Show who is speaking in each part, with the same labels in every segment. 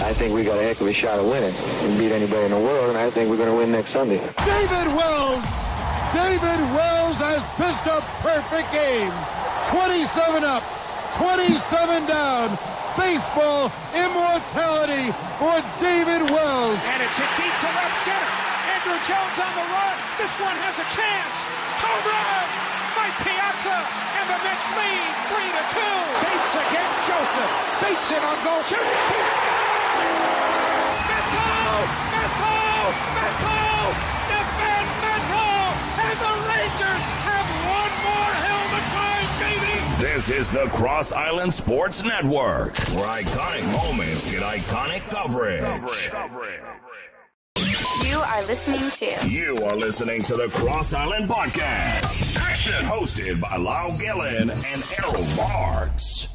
Speaker 1: I think we got a heck of a shot of winning. We can beat anybody in the world, and I think we're going to win next Sunday.
Speaker 2: David Wells has pitched a perfect game. 27 up, 27 down. Baseball immortality for David Wells.
Speaker 3: And it's hit deep to left center. Andrew Jones on the run. This one has a chance. Home run! Mike Piazza, and the Mets lead 3-2. Bates against Joseph. Bates in on goal. Shoot! Metho! Defend Metho! And the Rangers have one more helmet time, baby!
Speaker 4: This is the Cross Island Sports Network, where iconic moments get iconic coverage.
Speaker 5: You are listening to the Cross Island Podcast.
Speaker 4: Action! Hosted by Lyle and Errol Marks.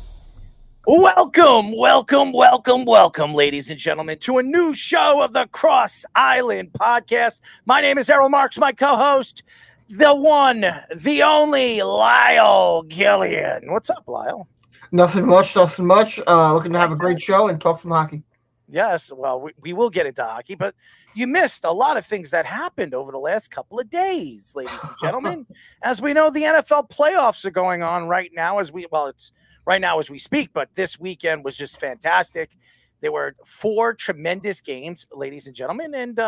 Speaker 6: Welcome, ladies and gentlemen, to a new show of the Cross Island Podcast. My name is Errol Marks, my co-host, the one, the only Lyle Gillian. What's up, Lyle?
Speaker 7: Nothing much. Looking to have a great show and talk some hockey.
Speaker 6: Yes, well, we will get into hockey, but you missed a lot of things that happened over the last couple of days, ladies and gentlemen. As we know, the NFL playoffs are going on right now it's right now as we speak, but this weekend was just fantastic. There were 4 tremendous games, ladies and gentlemen, and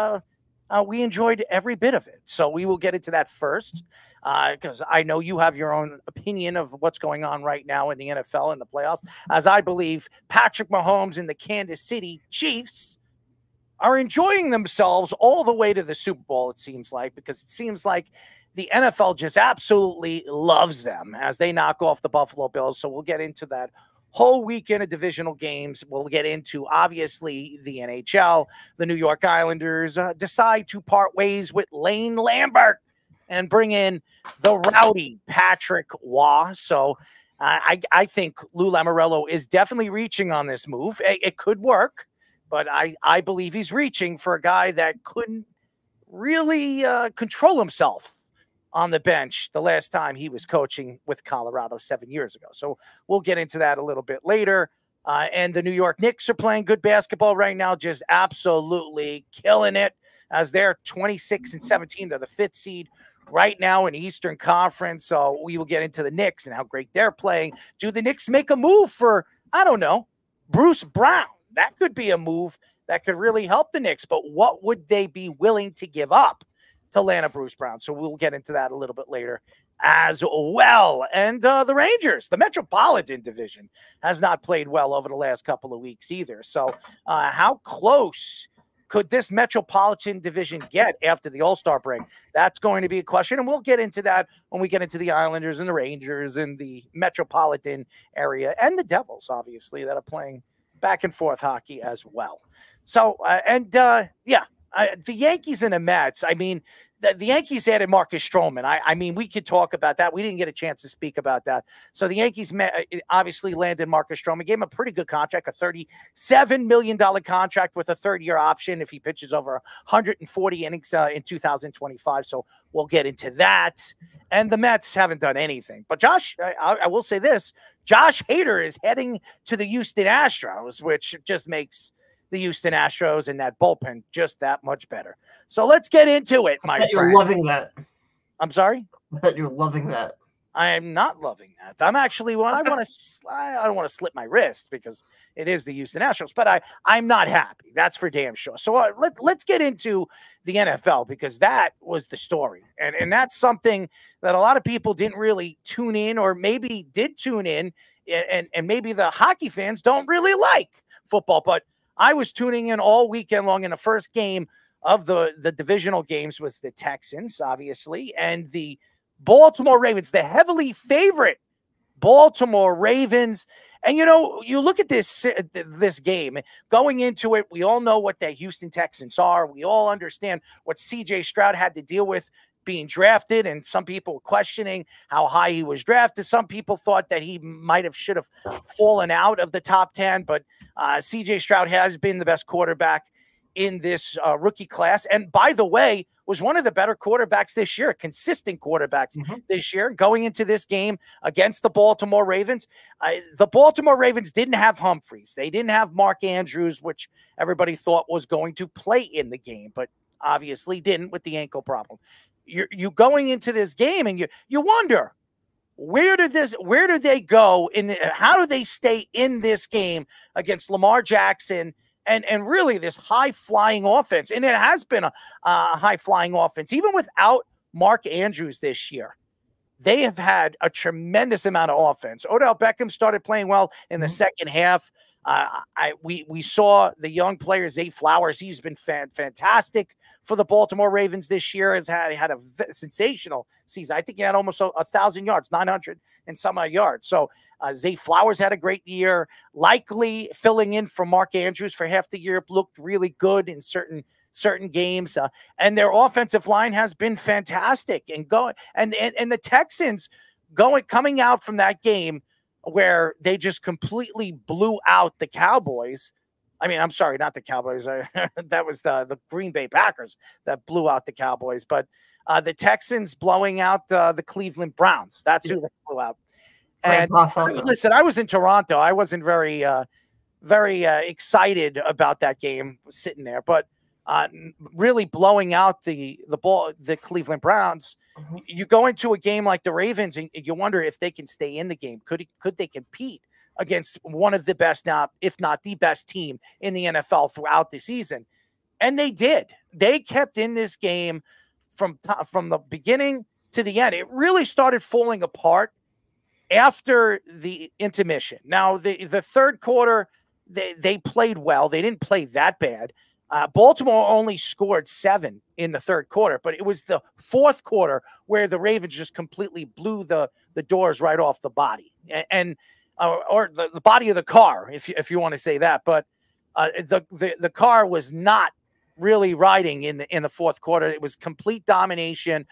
Speaker 6: we enjoyed every bit of it. So we will get into that first, because I know you have your own opinion of what's going on right now in the NFL and the playoffs, as I believe Patrick Mahomes and the Kansas City Chiefs are enjoying themselves all the way to the Super Bowl, it seems like, because it seems like the NFL just absolutely loves them as they knock off the Buffalo Bills. So we'll get into that whole weekend of divisional games. We'll get into, obviously, the NHL. The New York Islanders decide to part ways with Lane Lambert and bring in the rowdy Patrick Waugh. So I think Lou Lamoriello is definitely reaching on this move. It could work, but I believe he's reaching for a guy that couldn't really control himself on the bench the last time he was coaching with Colorado 7 years ago. So we'll get into that a little bit later. And the New York Knicks are playing good basketball right now, just absolutely killing it as they're 26-17. They're the 5th seed right now in Eastern Conference. So we will get into the Knicks and how great they're playing. Do the Knicks make a move for, I don't know, Bruce Brown? That could be a move that could really help the Knicks, but what would they be willing to give up to land a Bruce Brown? So we'll get into that a little bit later as well. And the Rangers, the Metropolitan Division, has not played well over the last couple of weeks either. So how close could this Metropolitan Division get after the All-Star break? That's going to be a question, and we'll get into that when we get into the Islanders and the Rangers and the Metropolitan area and the Devils, obviously, that are playing back and forth hockey as well. So, the Yankees and the Mets, I mean, the Yankees added Marcus Stroman. I mean, we could talk about that. We didn't get a chance to speak about that. So the Yankees obviously landed Marcus Stroman, gave him a pretty good contract, a $37 million contract with a 3rd-year option if he pitches over 140 innings in 2025. So we'll get into that. And the Mets haven't done anything. But I will say this, Josh Hader is heading to the Houston Astros, which just makes the Houston Astros and that bullpen just that much better. So let's get into it, my friend.
Speaker 7: You're loving that.
Speaker 6: I'm sorry?
Speaker 7: I bet you're loving that.
Speaker 6: I am not loving that. I'm actually I don't want to slip my wrist because it is the Houston Astros, but I'm not happy. That's for damn sure. So let's get into the NFL because that was the story. And that's something that a lot of people didn't really tune in or maybe did tune in and maybe the hockey fans don't really like football, but I was tuning in all weekend long, and the first game of the divisional games was the Texans, obviously, and the Baltimore Ravens, the heavily favorite Baltimore Ravens. And, you look at this game, going into it, we all know what the Houston Texans are. We all understand what C.J. Stroud had to deal with being drafted, and some people were questioning how high he was drafted. Some people thought that he should have fallen out of the top 10, but C.J. Stroud has been the best quarterback in this rookie class. And by the way, was one of the better quarterbacks this year, consistent quarterbacks this year, going into this game against the Baltimore Ravens. The Baltimore Ravens didn't have Humphreys. They didn't have Mark Andrews, which everybody thought was going to play in the game, but obviously didn't with the ankle problem. You going into this game and you wonder, where did they go how do they stay in this game against Lamar Jackson and really this high-flying offense? And it has been a high-flying offense. Even without Mark Andrews this year, they have had a tremendous amount of offense. Odell Beckham started playing well in the second half. We saw the young player, Zay Flowers. He's been fantastic for the Baltimore Ravens this year. Has had a sensational season. I think he had almost 1,000 yards, 900 and some odd yards. So Zay Flowers had a great year. Likely filling in for Mark Andrews for half the year, looked really good in certain games. And their offensive line has been fantastic. And the Texans coming out from that game where they just completely blew out the Cowboys. I mean, I'm sorry, not the Cowboys. That was the Green Bay Packers that blew out the Cowboys. But the Texans blowing out the Cleveland Browns. That's who they blew out. And listen, I was in Toronto. I wasn't very excited about that game sitting there. But really blowing out the Cleveland Browns. You go into a game like the Ravens and you wonder if they can stay in the game. Could they compete against one of the best, now, if not the best team in the NFL throughout the season? And they did. They kept in this game from the beginning to the end. It really started falling apart after the intermission. Now, the third quarter, they played well. They didn't play that bad. Baltimore only scored 7 in the third quarter, but it was the fourth quarter where the Ravens just completely blew the doors right off the body or the body of the car, if you want to say that. But the car was not really riding in the fourth quarter. It was complete domination.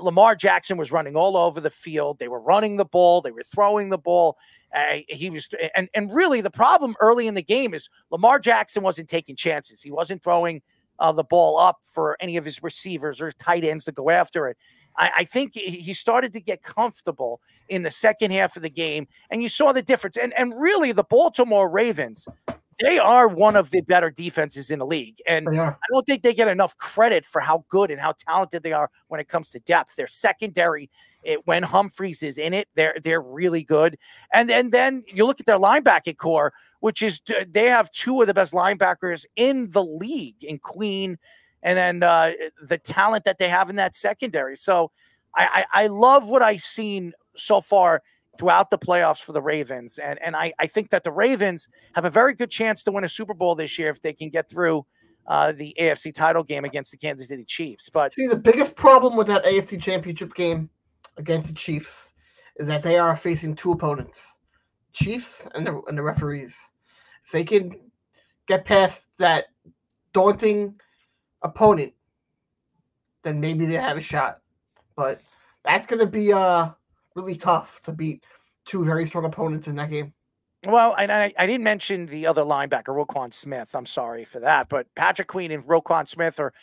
Speaker 6: Lamar Jackson was running all over the field. They were running the ball. They were throwing the ball. And really the problem early in the game is Lamar Jackson wasn't taking chances. He wasn't throwing the ball up for any of his receivers or tight ends to go after it. I think he started to get comfortable in the second half of the game, and you saw the difference. And really the Baltimore Ravens, they are one of the better defenses in the league. And I don't think they get enough credit for how good and how talented they are when it comes to depth. Their secondary, when Humphreys is in it, they're really good. And then you look at their linebacking core, which is they have 2 of the best linebackers in the league in Queen, and then the talent that they have in that secondary. So I love what I've seen so far throughout the playoffs for the Ravens. And I think that the Ravens have a very good chance to win a Super Bowl this year if they can get through the AFC title game against the Kansas City Chiefs. But
Speaker 7: see, the biggest problem with that AFC Championship game against the Chiefs is that they are facing 2 opponents, Chiefs and the referees. If they can get past that daunting opponent, then maybe they have a shot. But that's going to be really tough to beat 2 very strong opponents in that game.
Speaker 6: Well, and I didn't mention the other linebacker, Roquan Smith. I'm sorry for that. But Patrick Queen and Roquan Smith are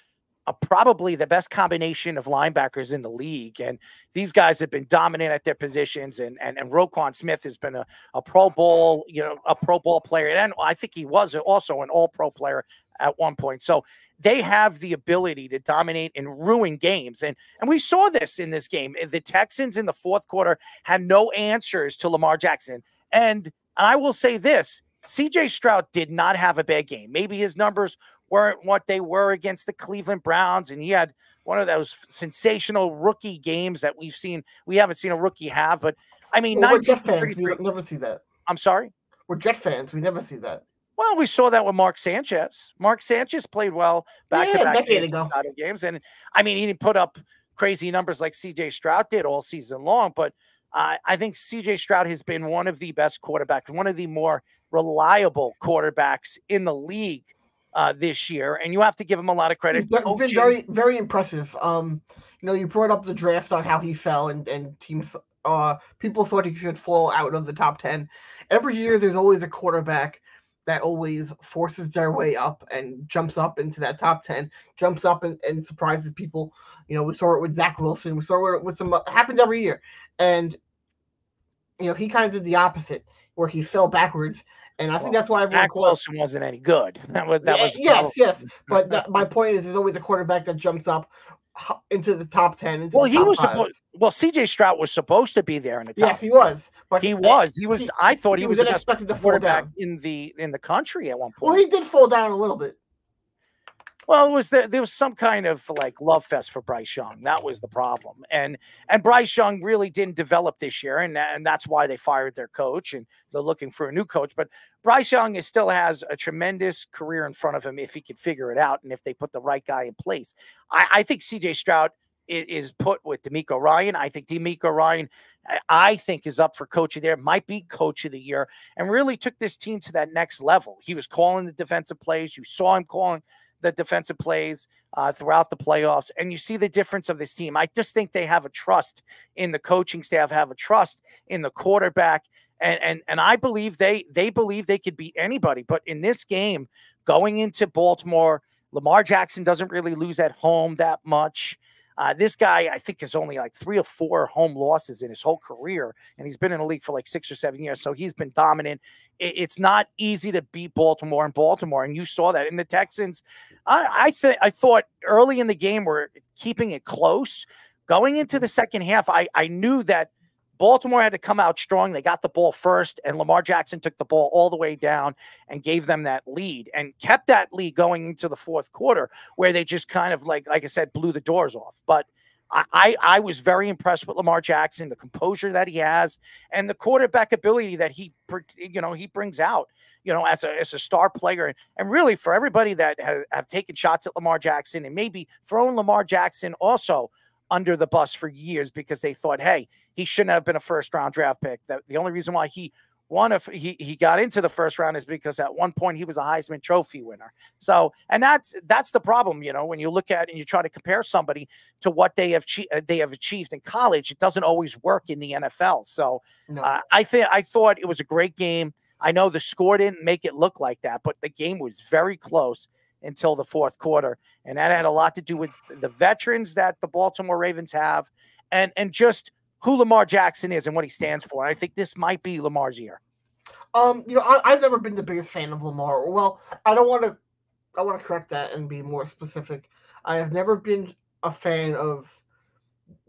Speaker 6: probably the best combination of linebackers in the league. And these guys have been dominant at their positions. And Roquan Smith has been a Pro Bowl, a Pro Bowl player. And I think he was also an All-Pro player at one point. So they have the ability to dominate and ruin games. And we saw this in this game. The Texans in the fourth quarter had no answers to Lamar Jackson. And I will say this, C.J. Stroud did not have a bad game. Maybe his numbers weren't what they were against the Cleveland Browns, and he had one of those sensational rookie games that we haven't seen a rookie have. But I mean,
Speaker 7: we're Jet fans. We never see that.
Speaker 6: I'm sorry?
Speaker 7: We're Jet fans. We never see that.
Speaker 6: Well, we saw that with Mark Sanchez. Mark Sanchez played well back-to-back games. And I mean, he didn't put up crazy numbers like C.J. Stroud did all season long, but I think C.J. Stroud has been one of the best quarterbacks, one of the more reliable quarterbacks in the league this year, and you have to give him a lot of credit.
Speaker 7: He's been very, very impressive. You brought up the draft on how he fell, and teams, people thought he should fall out of the top 10. Every year, there's always a quarterback that always forces their way up and jumps up into that top 10, jumps up and surprises people. We saw it with Zach Wilson. We saw it with some happens every year. And, he kind of did the opposite where he fell backwards. And I think that's why
Speaker 6: Zach Wilson wasn't any good. That was
Speaker 7: yes. But my point is, there's always a quarterback that jumps up into the top 10.
Speaker 6: C.J. Stroud was supposed to be there in the top.
Speaker 7: Yes, he was. But
Speaker 6: he was. I thought he was the best
Speaker 7: quarterback
Speaker 6: in the country at one point.
Speaker 7: Well, he did fall down a little bit.
Speaker 6: Well, there was some kind of love fest for Bryce Young. That was the problem, and Bryce Young really didn't develop this year, and that's why they fired their coach, and they're looking for a new coach. But Bryce Young still has a tremendous career in front of him if he can figure it out, and if they put the right guy in place. I think C.J. Stroud is put with DeMeco Ryan. I think DeMeco Ryan, is up for coach of the year, might be coach of the year, and really took this team to that next level. He was calling the defensive plays. You saw him calling the defensive plays throughout the playoffs, and you see the difference of this team. I just think they have a trust in the coaching staff, have a trust in the quarterback, and I believe they believe they could beat anybody. But in this game, going into Baltimore, Lamar Jackson doesn't really lose at home that much. This guy, I think, has only 3 or 4 home losses in his whole career, and he's been in the league for 6 or 7 years, so he's been dominant. It's not easy to beat Baltimore, and you saw that in the Texans. I thought early in the game we're keeping it close. Going into the second half, I knew that Baltimore had to come out strong. They got the ball first, and Lamar Jackson took the ball all the way down and gave them that lead and kept that lead going into the fourth quarter, where they just kind of, like I said, blew the doors off. But I was very impressed with Lamar Jackson, the composure that he has, and the quarterback ability that he brings out, as a star player. And really, for everybody that have taken shots at Lamar Jackson and maybe thrown Lamar Jackson also under the bus for years because they thought, hey, he shouldn't have been a first-round draft pick. The only reason why he got into the first round is because at one point he was a Heisman Trophy winner. So, and that's the problem, when you look at and you try to compare somebody to what they have achieved in college, it doesn't always work in the NFL. So, no. I thought it was a great game. I know the score didn't make it look like that, but the game was very close until the fourth quarter, and that had a lot to do with the veterans that the Baltimore Ravens have, and just who Lamar Jackson is and what he stands for. And I think this might be Lamar's year.
Speaker 7: I've never been the biggest fan of Lamar. Well, I want to correct that and be more specific. I have never been a fan of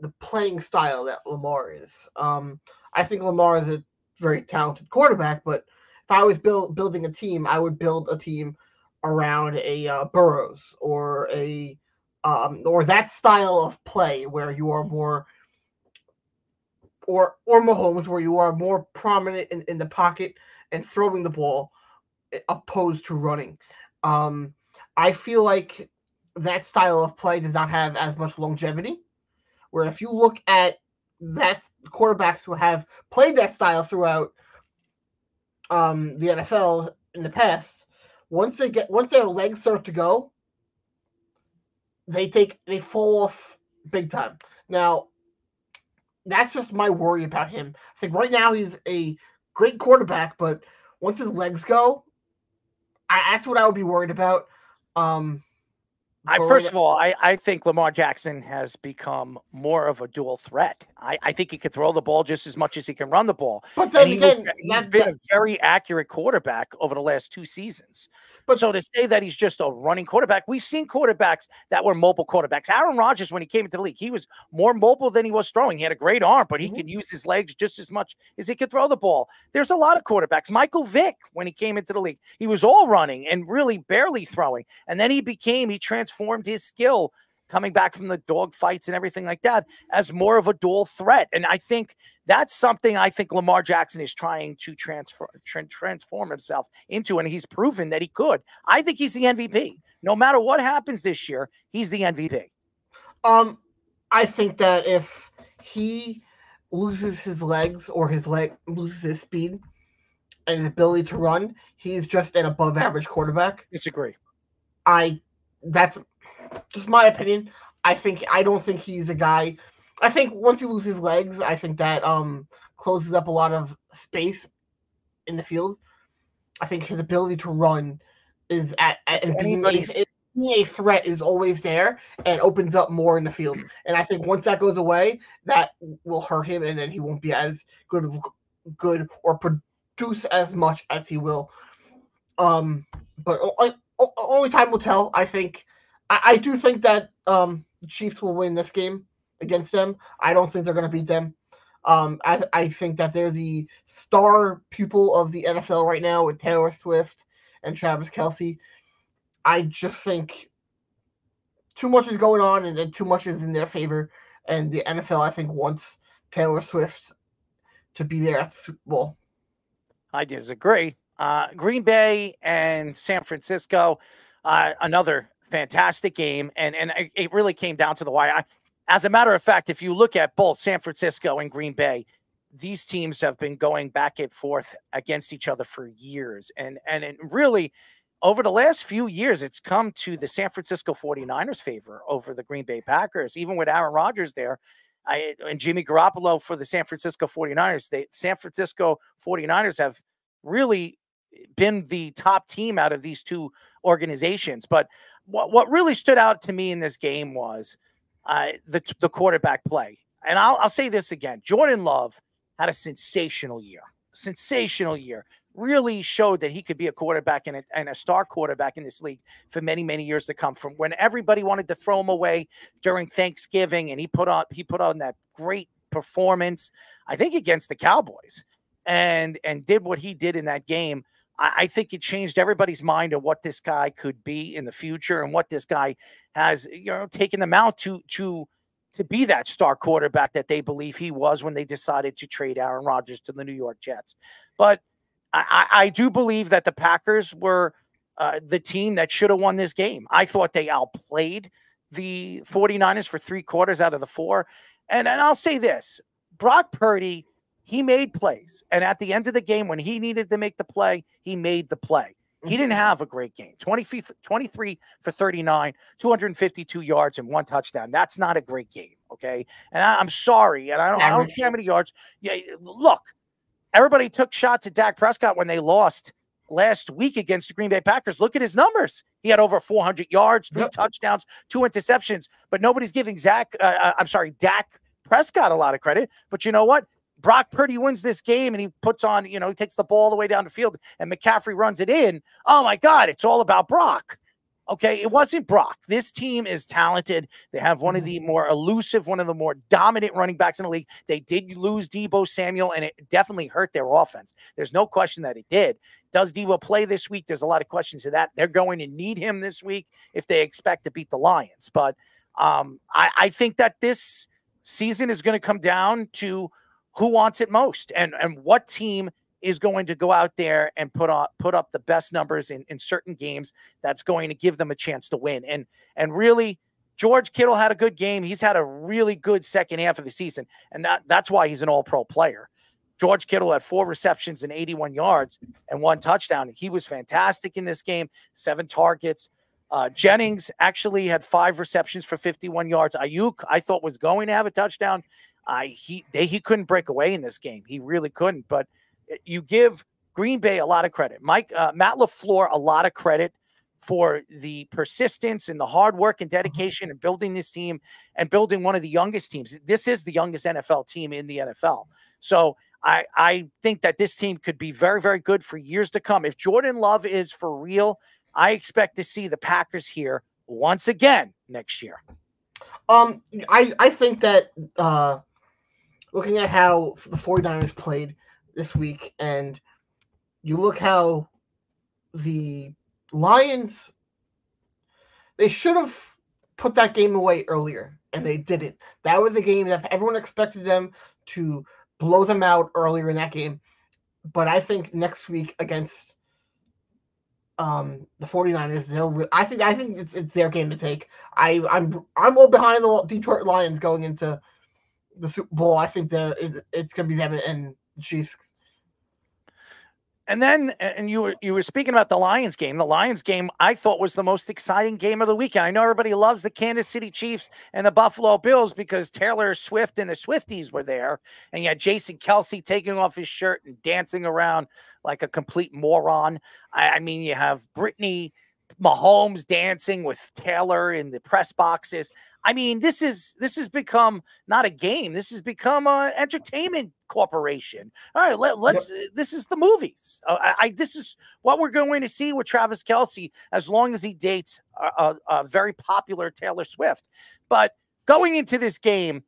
Speaker 7: the playing style that Lamar is. I think Lamar is a very talented quarterback, but if I was building a team, I would build a team around a Burrows or that style of play where you are more, or Mahomes, where you are more prominent in the pocket and throwing the ball opposed to running. I feel like that style of play does not have as much longevity, where if you look at that quarterbacks who have played that style throughout the NFL in the past, once their legs start to go, they fall off big time. Now, that's just my worry about him. I think right now he's a great quarterback, but once his legs go, that's what I would be worried about.
Speaker 6: First of all, I think Lamar Jackson has become more of a dual threat. I think he can throw the ball just as much as he can run the ball.
Speaker 7: But then
Speaker 6: he's been a very accurate quarterback over the last 2 seasons. So to say that he's just a running quarterback, we've seen quarterbacks that were mobile quarterbacks. Aaron Rodgers, when he came into the league, he was more mobile than he was throwing. He had a great arm, but he could use his legs just as much as he could throw the ball. There's a lot of quarterbacks. Michael Vick, when he came into the league, he was all running and really barely throwing. And then he transformed his skill coming back from the dog fights and everything like that as more of a dual threat. And I think that's something Lamar Jackson is trying to transform himself into, and he's proven that he could. I think he's the MVP. No matter what happens this year, he's the MVP.
Speaker 7: I think that if he loses his legs or loses his speed and his ability to run, he's just an above average quarterback.
Speaker 6: Disagree.
Speaker 7: That's just my opinion. I don't think he's a guy. I think once you lose his legs, I think that closes up a lot of space in the field. I think his ability to run is and being a threat is always there and opens up more in the field. And I think once that goes away, that will hurt him, and then he won't be as good or produce as much as he will. But only time will tell. I think I do think that the Chiefs will win this game against them. I don't think they're going to beat them. I think that they're the star pupil of the NFL right now with Taylor Swift and Travis Kelce. I just think too much is going on, and then too much is in their favor. And the NFL, I think, wants Taylor Swift to be there at the Super Bowl.
Speaker 6: I disagree. Green Bay and San Francisco, another fantastic game, and it really came down to the wire. As a matter of fact, if you look at both San Francisco and Green Bay, these teams have been going back and forth against each other for years, and it really, over the last few years, it's come to the San Francisco 49ers' favor over the Green Bay Packers, even with Aaron Rodgers there. And Jimmy Garoppolo for the San Francisco 49ers. The San Francisco 49ers have really been the top team out of these two organizations. But what really stood out to me in this game was the quarterback play. And I'll say this again. Jordan Love had a sensational year. Really showed that he could be a quarterback and a star quarterback in this league for many, many years to come. From when everybody wanted to throw him away during Thanksgiving, and he put on that great performance, I think against the Cowboys, and did what he did in that game. I think it changed everybody's mind of what this guy could be in the future and what this guy has, taken them out to be that star quarterback that they believe he was when they decided to trade Aaron Rodgers to the New York Jets. But I do believe that the Packers were the team that should have won this game. I thought they outplayed the 49ers for 3 quarters out of the 4. And I'll say this, Brock Purdy, he made plays. And at the end of the game, when he needed to make the play, he made the play. He didn't have a great game. 23 for 39, 252 yards and 1 touchdown. That's not a great game, okay? And I'm sorry, and I don't care how many yards. Yeah, look, everybody took shots at Dak Prescott when they lost last week against the Green Bay Packers. Look at his numbers. He had over 400 yards, 3 touchdowns, 2 interceptions. But nobody's giving Dak Prescott a lot of credit. But you know what? Brock Purdy wins this game, and he puts on, he takes the ball all the way down the field, and McCaffrey runs it in. Oh, my God, it's all about Brock. Okay, it wasn't Brock. This team is talented. They have one of the more elusive, one of the more dominant running backs in the league. They did lose Deebo Samuel, and it definitely hurt their offense. There's no question that it did. Does Deebo play this week? There's a lot of questions to that. They're going to need him this week if they expect to beat the Lions. But I think that this season is going to come down to who wants it most and what team is going to go out there and put up the best numbers in certain games that's going to give them a chance to win. And really, George Kittle had a good game. He's had a really good second half of the season, and that's why he's an all-pro player. George Kittle had 4 receptions and 81 yards and 1 touchdown. He was fantastic in this game, 7 targets. Jennings actually had 5 receptions for 51 yards. Ayuk, I thought, was going to have a touchdown. He couldn't break away in this game. He really couldn't. But you give Green Bay a lot of credit. Matt LaFleur a lot of credit for the persistence and the hard work and dedication and building this team and building one of the youngest teams. This is the youngest NFL team in the NFL. So I think that this team could be very, very good for years to come. If Jordan Love is for real, I expect to see the Packers here once again next year.
Speaker 7: I think that looking at how the 49ers played this week, and you look how the Lions, they should have put that game away earlier, and they didn't. That was a game that everyone expected them to blow them out earlier in that game. But I think next week against the 49ers, I think it's their game to take. I'm all behind the Detroit Lions going into the Super Bowl. I think it's going to be them and the Chiefs.
Speaker 6: And then, and you were speaking about the Lions game. The Lions game, I thought, was the most exciting game of the weekend. I know everybody loves the Kansas City Chiefs and the Buffalo Bills because Taylor Swift and the Swifties were there. And you had Jason Kelsey taking off his shirt and dancing around like a complete moron. I mean, you have Brittany Mahomes dancing with Taylor in the press boxes. I mean, this has become not a game. This has become an entertainment corporation. All right, let's. This is the movies. This is what we're going to see with Travis Kelce as long as he dates a very popular Taylor Swift. But going into this game,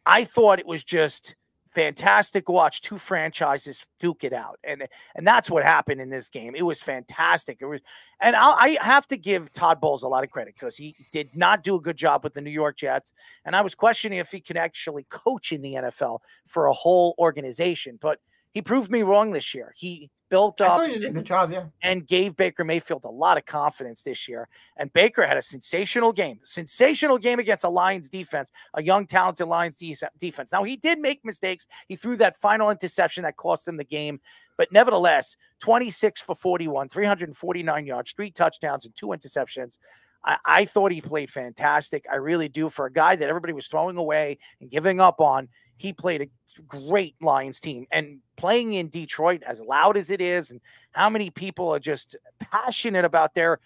Speaker 6: I thought it was just fantastic. Watch two franchises duke it out, and that's what happened in this game. It was fantastic. It was, and I have to give Todd Bowles a lot of credit because he did not do a good job with the New York Jets, and I was questioning if he can actually coach in the NFL for a whole organization, but he proved me wrong this year. He built up
Speaker 7: he did a good job,
Speaker 6: and gave Baker Mayfield a lot of confidence this year. And Baker had a sensational game against a Lions defense, a young, talented Lions defense. Now, he did make mistakes. He threw that final interception that cost him the game. But nevertheless, 26 for 41, 349 yards, 3 touchdowns, and 2 interceptions. I thought he played fantastic. I really do. For a guy that everybody was throwing away and giving up on, he played a great Lions team. And playing in Detroit, as loud as it is, and how many people are just passionate about their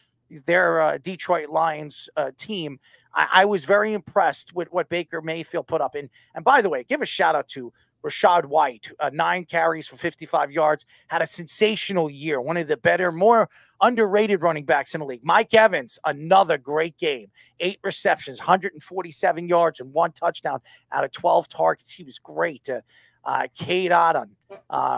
Speaker 6: Detroit Lions team, I was very impressed with what Baker Mayfield put up. And by the way, give a shout out to Rachaad White, 9 carries for 55 yards, had a sensational year. One of the better, more underrated running backs in the league. Mike Evans, another great game. 8 receptions, 147 yards, and 1 touchdown out of 12 targets. He was great. Cade Otton,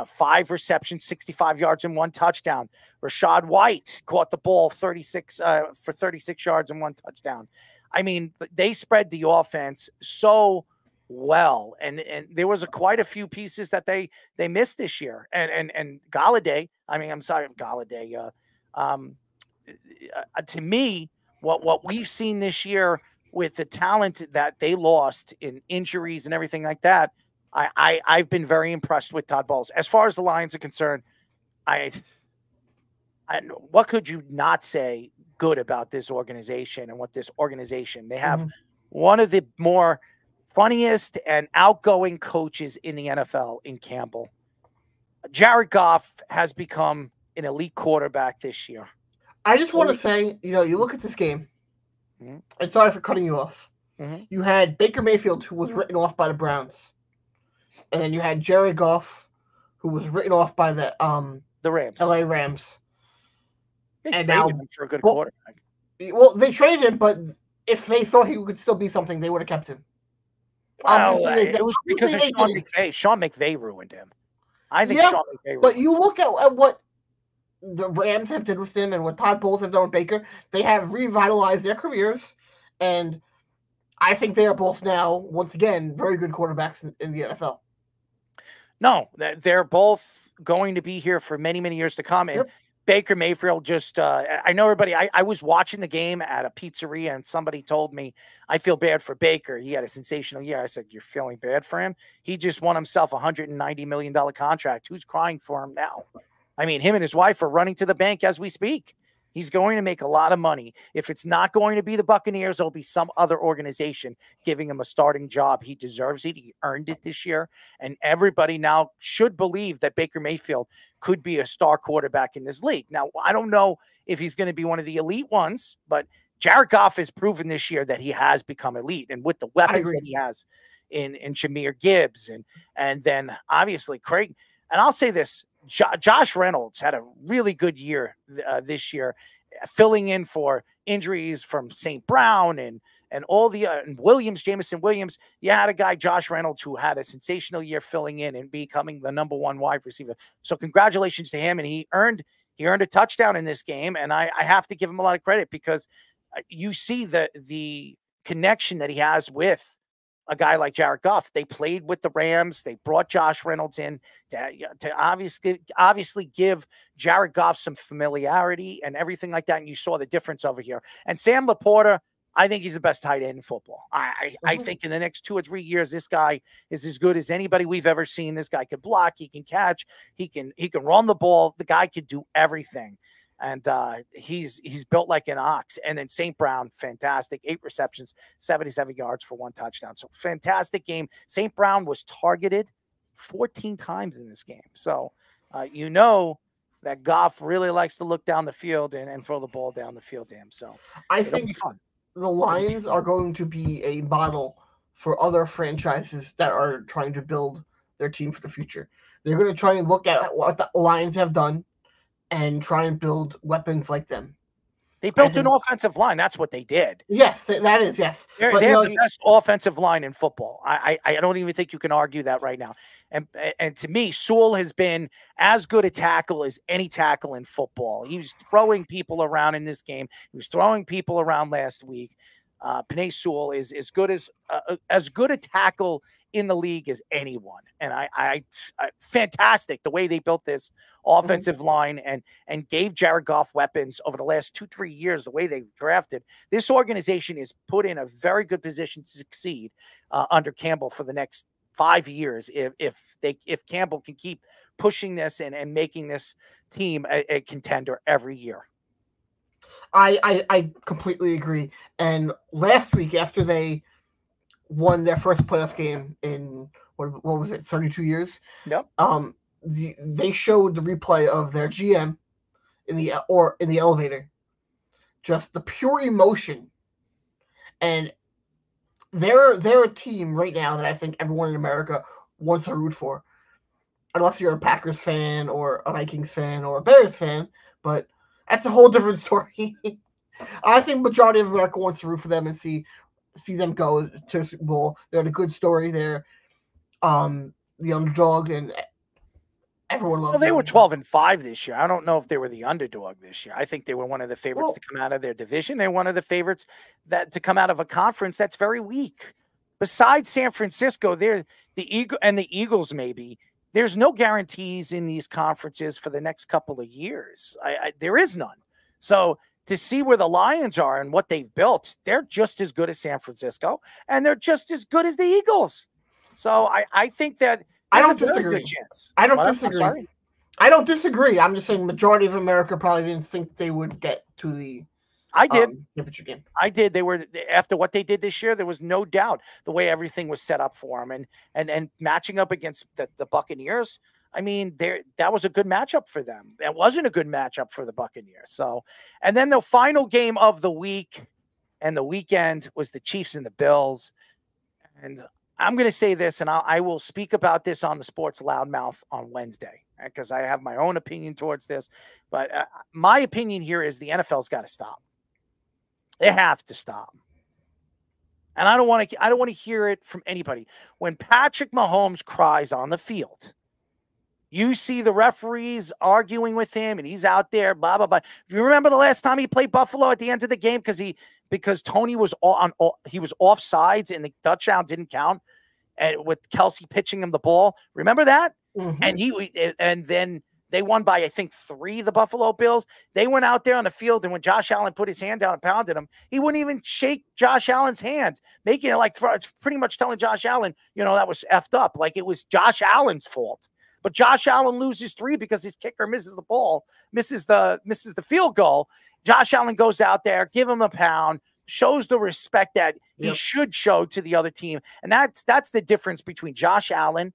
Speaker 6: 5 receptions, 65 yards, and 1 touchdown. Rachaad White caught the ball 36 for 36 yards and 1 touchdown. I mean, they spread the offense so well, and there was quite a few pieces that they missed this year. And Galladay, Galladay. To me, what we've seen this year with the talent that they lost in injuries and everything like that, I've been very impressed with Todd Bowles. As far as the Lions are concerned, what could you not say good about this organization and what this organization? They have one of the more funniest and outgoing coaches in the NFL in Campbell. Jared Goff has become an elite quarterback this year.
Speaker 7: I just want to say, you look at this game, and sorry for cutting you off. You had Baker Mayfield, who was written off by the Browns. And then you had Jared Goff, who was written off by the
Speaker 6: Rams.
Speaker 7: LA Rams.
Speaker 6: They traded him for a good quarterback.
Speaker 7: Well, they traded him, but if they thought he could still be something, they would have kept him.
Speaker 6: Well, it was because of Sean McVay. Sean McVay ruined him. I think Sean McVay ruined
Speaker 7: but you look at what the Rams have done with him and what Todd Bowles have done with Baker. They have revitalized their careers, and I think they are both now, once again, very good quarterbacks in the NFL.
Speaker 6: No, they're both going to be here for many, many years to come. And Baker Mayfield just, I know everybody, I was watching the game at a pizzeria and somebody told me, I feel bad for Baker. He had a sensational year. I said, you're feeling bad for him? He just won himself a $190 million contract. Who's crying for him now? I mean, him and his wife are running to the bank as we speak. He's going to make a lot of money. If it's not going to be the Buccaneers, it'll be some other organization giving him a starting job. He deserves it. He earned it this year. And everybody now should believe that Baker Mayfield could be a star quarterback in this league. Now, I don't know if he's going to be one of the elite ones, but Jared Goff has proven this year that he has become elite. And with the weapons that he has in Jahmyr Gibbs and then obviously Craig. And I'll say this, Josh Reynolds had a really good year this year, filling in for injuries from St. Brown and all the Jameson Williams. You had a guy, Josh Reynolds, who had a sensational year filling in and becoming the #1 wide receiver. So congratulations to him. And he earned a touchdown in this game. And I have to give him a lot of credit because you see the connection that he has with a guy like Jared Goff. They played with the Rams. They brought Josh Reynolds in to obviously give Jared Goff some familiarity and everything like that. And you saw the difference over here. And Sam Laporta, I think he's the best tight end in football. I think in the next 2 or 3 years, this guy is as good as anybody we've ever seen. This guy can block, he can catch, he can run the ball. The guy can do everything. And he's built like an ox. And then St. Brown, fantastic. 8 receptions, 77 yards for 1 touchdown. So fantastic game. St. Brown was targeted 14 times in this game. So you know that Goff really likes to look down the field and throw the ball down the field to him. So
Speaker 7: I think the Lions are going to be a model for other franchises that are trying to build their team for the future. They're going to try and look at what the Lions have done and try and build weapons like them.
Speaker 6: They built an offensive line. That's what they did.
Speaker 7: Yes, that is, yes.
Speaker 6: They have the best offensive line in football. I don't even think you can argue that right now. And to me, Sewell has been as good a tackle as any tackle in football. He was throwing people around in this game. He was throwing people around last week. Penei Sewell is as good a tackle in the league as anyone. And I fantastic the way they built this offensive line and gave Jared Goff weapons over the last 2-3 years, the way they drafted. This organization is put in a very good position to succeed under Campbell for the next 5 years. If Campbell can keep pushing this and making this team a contender every year.
Speaker 7: I completely agree. And last week, after they won their first playoff game in what was it, 32 years?
Speaker 6: Yep.
Speaker 7: They showed the replay of their GM in the elevator, just the pure emotion, and they're a team right now that I think everyone in America wants to root for, unless you're a Packers fan or a Vikings fan or a Bears fan, but that's a whole different story. I think majority of America wants to root for them and see them go to the Super Bowl. They're a good story. They're the underdog, and everyone loves them.
Speaker 6: They were 12-5 this year. I don't know if they were the underdog this year. I think they were one of the favorites to come out of their division. They're one of the favorites to come out of a conference that's very weak. Besides San Francisco, the Eagles maybe. There's no guarantees in these conferences for the next couple of years. There is none. So to see where the Lions are and what they've built, they're just as good as San Francisco, and they're just as good as the Eagles. So I think that
Speaker 7: I don't disagree. I don't disagree. I don't disagree. I'm just saying majority of America probably didn't think they would get to the championship game.
Speaker 6: I did. They were, after what they did this year, there was no doubt the way everything was set up for them, and matching up against the Buccaneers. I mean, that was a good matchup for them. That wasn't a good matchup for the Buccaneers. So, and then the final game of the week and the weekend was the Chiefs and the Bills. And I'm going to say this, and I will speak about this on the Sports Loudmouth on Wednesday, because I have my own opinion towards this. But my opinion here is the NFL's got to stop. They have to stop. And I don't want to hear it from anybody. When Patrick Mahomes cries on the field, you see the referees arguing with him, and he's out there, blah, blah, blah. Do you remember the last time he played Buffalo at the end of the game because Tony was he was offsides and the touchdown didn't count, and with Kelsey pitching him the ball? Remember that? Mm-hmm. And then they won by, I think, 3, the Buffalo Bills. They went out there on the field, and when Josh Allen put his hand down and pounded him, he wouldn't even shake Josh Allen's hand, making it like it's pretty much telling Josh Allen, that was effed up, like it was Josh Allen's fault. But Josh Allen loses 3 because his kicker misses the ball, misses the field goal. Josh Allen goes out there, give him a pound, shows the respect that he should show to the other team. And that's the difference between Josh Allen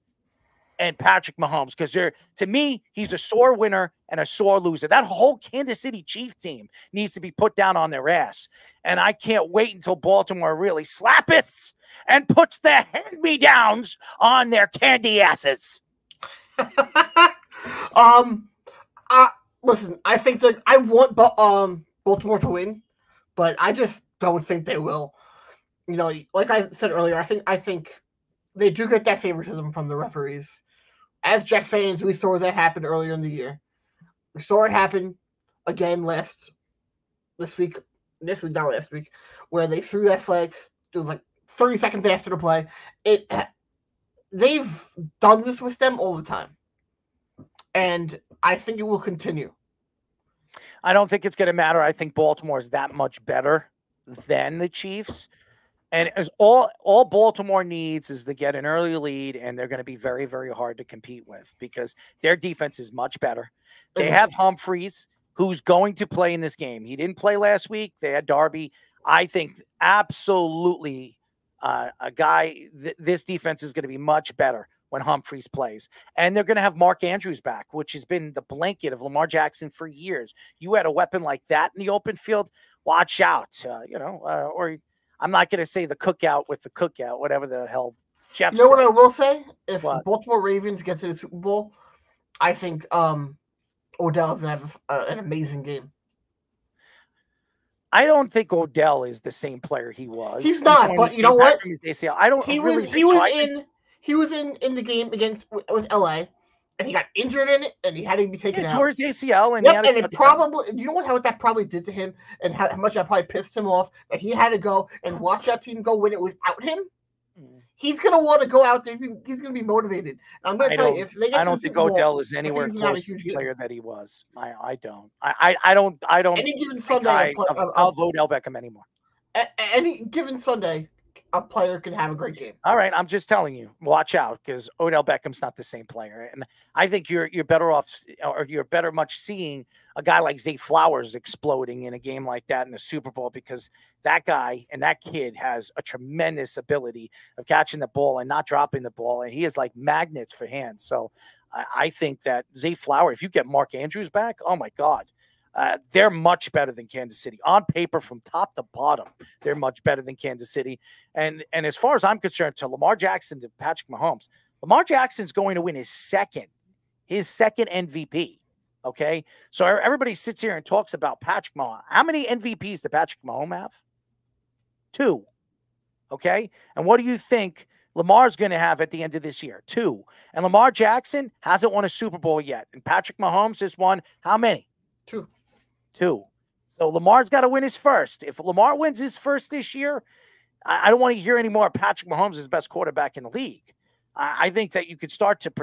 Speaker 6: and Patrick Mahomes, because to me, he's a sore winner and a sore loser. That whole Kansas City Chiefs team needs to be put down on their ass. And I can't wait until Baltimore really slaps and puts their hand-me-downs on their candy asses.
Speaker 7: Listen, I think that I want Baltimore to win, but I just don't think they will. Like I said earlier, I think they do get that favoritism from the referees. As Jet fans, we saw that happen earlier in the year. We saw it happen again this week, not last week, where they threw that flag. It was like 30 seconds after the play. They've done this with them all the time, and I think it will continue.
Speaker 6: I don't think it's going to matter. I think Baltimore is that much better than the Chiefs. And as all Baltimore needs is to get an early lead, and they're going to be very, very hard to compete with because their defense is much better. They have Humphreys, who's going to play in this game. He didn't play last week. They had Darby. I think absolutely a guy, this defense is going to be much better when Humphreys plays. And they're going to have Mark Andrews back, which has been the blanket of Lamar Jackson for years. You had a weapon like that in the open field, watch out, or I'm not going to say the cookout with the cookout, whatever the hell Jeff says.
Speaker 7: You know what I will say? If the Baltimore Ravens get to the Super Bowl, I think Odell's going to have an amazing game.
Speaker 6: I don't think Odell is the same player he was.
Speaker 7: He's not, but you know what?
Speaker 6: I don't really think so.
Speaker 7: He was in the game with LA, and he got injured in it, and he had to be taken out.
Speaker 6: Tore his ACL, and
Speaker 7: it probably. You know what that probably did to him, and how much that probably pissed him off that he had to go and watch that team go win it without him. He's gonna want to go out there. He's gonna be motivated. And I'm gonna tell you, if they get
Speaker 6: I don't think Odell is anywhere close to the player that he was. I don't. I don't.
Speaker 7: Any given Sunday,
Speaker 6: I'll vote Odell Beckham anymore.
Speaker 7: Any given Sunday, a player can have a great game.
Speaker 6: All right, I'm just telling you, watch out because Odell Beckham's not the same player, and I think you're better off, or you're better much seeing a guy like Zay Flowers exploding in a game like that in the Super Bowl because that guy and that kid has a tremendous ability of catching the ball and not dropping the ball, and he is like magnets for hands. So I think that Zay Flowers, if you get Mark Andrews back, oh my God. They're much better than Kansas City. On paper, from top to bottom, they're much better than Kansas City. And as far as I'm concerned, to Lamar Jackson, to Patrick Mahomes, Lamar Jackson's going to win his second MVP. Okay? So everybody sits here and talks about Patrick Mahomes. How many MVPs did Patrick Mahomes have? 2. Okay? And what do you think Lamar's going to have at the end of this year? 2. And Lamar Jackson hasn't won a Super Bowl yet. And Patrick Mahomes has won how many?
Speaker 7: 2.
Speaker 6: So Lamar's got to win his first. If Lamar wins his first this year, I don't want to hear any more Patrick Mahomes is the best quarterback in the league. I think that you could start to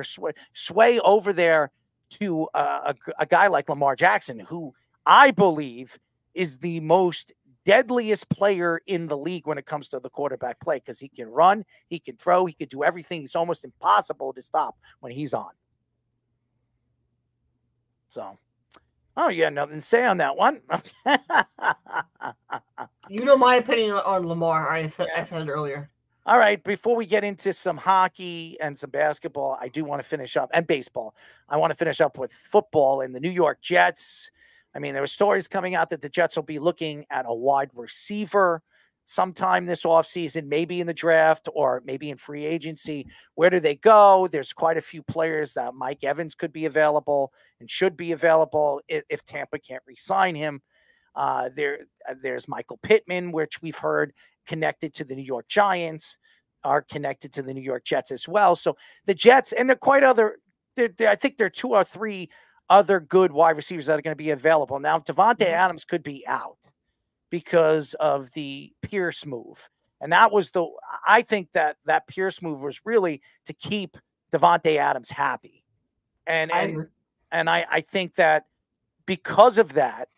Speaker 6: sway over there to a guy like Lamar Jackson, who I believe is the most deadliest player in the league when it comes to the quarterback play because he can run, he can throw, he can do everything. It's almost impossible to stop when he's on. So... Oh, you had nothing to say on that one.
Speaker 7: You know my opinion on Lamar. I said it earlier.
Speaker 6: All right. Before we get into some hockey and some basketball, I do want to finish up, and baseball. I want to finish up with football and the New York Jets. I mean, there were stories coming out that the Jets will be looking at a wide receiver sometime this offseason, maybe in the draft or maybe in free agency. Where do they go? There's quite a few players that Mike Evans could be available and should be available if Tampa can't re-sign him. There's Michael Pittman, which we've heard connected to the New York Giants, are connected to the New York Jets as well. So the Jets, and they're quite other, I think there are 2 or 3 other good wide receivers that are going to be available. Now, Devontae Adams could be out because of the Pierce move. And that was I think that Pierce move was really to keep Devontae Adams happy. And I think that because of that,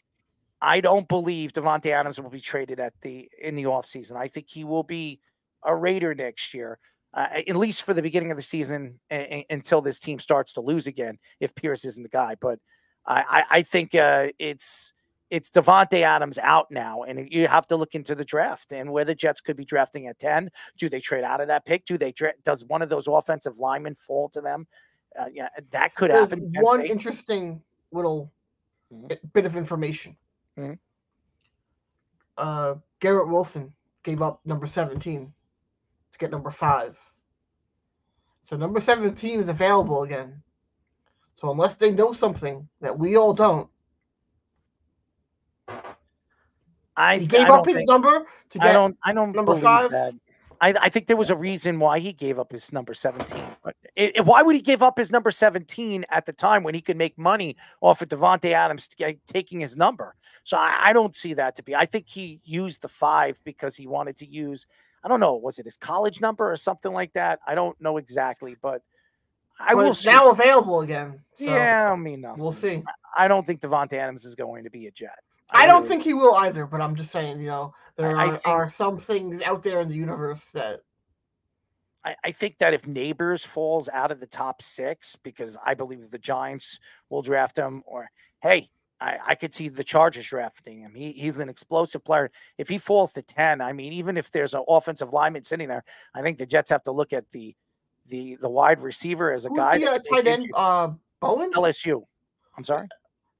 Speaker 6: I don't believe Devontae Adams will be traded in the offseason. I think he will be a Raider next year, at least for the beginning of the season until this team starts to lose again, if Pierce isn't the guy. But I think it's Devontae Adams out now, and you have to look into the draft and where the Jets could be drafting at 10. Do they trade out of that pick? Does one of those offensive linemen fall to them? Yeah, that could happen.
Speaker 7: One interesting little bit of information.
Speaker 6: Mm-hmm.
Speaker 7: Garrett Wilson gave up number 17 to get number 5. So number 17 is available again. So unless they know something that we all don't, he gave up his number to get
Speaker 6: I don't
Speaker 7: number 5.
Speaker 6: That. I think there was a reason why he gave up his number 17. But why would he give up his number 17 at the time when he could make money off of Devontae Adams taking his number? So I don't see that to be. I think he used the 5 because he wanted to use, I don't know, was it his college number or something like that? I don't know exactly, but
Speaker 7: it's now available again. So
Speaker 6: yeah, I mean,
Speaker 7: we'll see.
Speaker 6: I don't think Devontae Adams is going to be a Jet.
Speaker 7: I don't think he will either, but I'm just saying, There are some things out there in the universe that
Speaker 6: I think that if Neighbors falls out of the top 6, because I believe the Giants will draft him, or hey, I could see the Chargers drafting him. He's an explosive player. If he falls to 10, I mean, even if there's an offensive lineman sitting there, I think the Jets have to look at the wide receiver as a guy.
Speaker 7: Who's the tight end? Bowen?
Speaker 6: LSU. I'm sorry?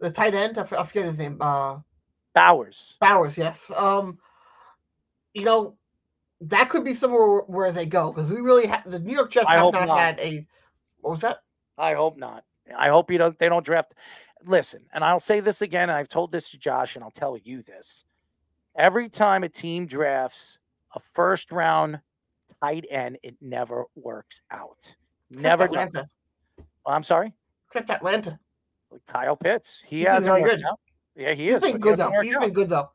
Speaker 7: The tight end? I forget his name.
Speaker 6: Bowers.
Speaker 7: Bowers, yes. You know, that could be somewhere where they go, because we really have the New York Jets have not had a. What was that?
Speaker 6: I hope not. I hope they don't draft. Listen, and I'll say this again, and I've told this to Josh, and I'll tell you this. Every time a team drafts a first-round tight end, it never works out. Never does. Well, I'm sorry?
Speaker 7: Except Atlanta.
Speaker 6: Kyle Pitts. He hasn't worked out. Yeah, he is.
Speaker 7: He's been good, though. He's been good, though.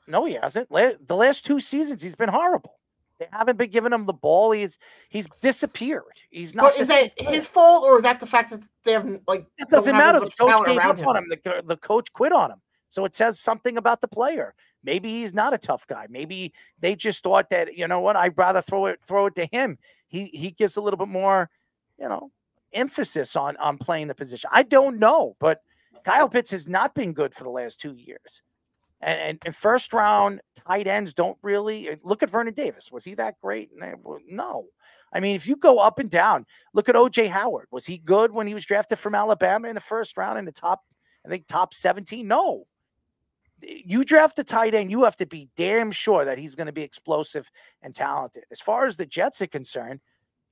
Speaker 6: No, he hasn't. The last 2 seasons, he's been horrible. They haven't been giving him the ball. He's disappeared. He's not.
Speaker 7: But is that his fault, or is that the fact that they haven't, like?
Speaker 6: It doesn't matter. The coach gave up on him. The coach quit on him. So it says something about the player. Maybe he's not a tough guy. Maybe they just thought that, you know what, I'd rather throw it to him. He gives a little bit more, emphasis on playing the position. I don't know, but Kyle Pitts has not been good for the last 2 years. And first round tight ends don't really look at Vernon Davis. Was he that great? No. I mean, if you go up and down, look at OJ Howard. Was he good when he was drafted from Alabama in the first round in the top 17? No. You draft a tight end, you have to be damn sure that he's going to be explosive and talented. As far as the Jets are concerned,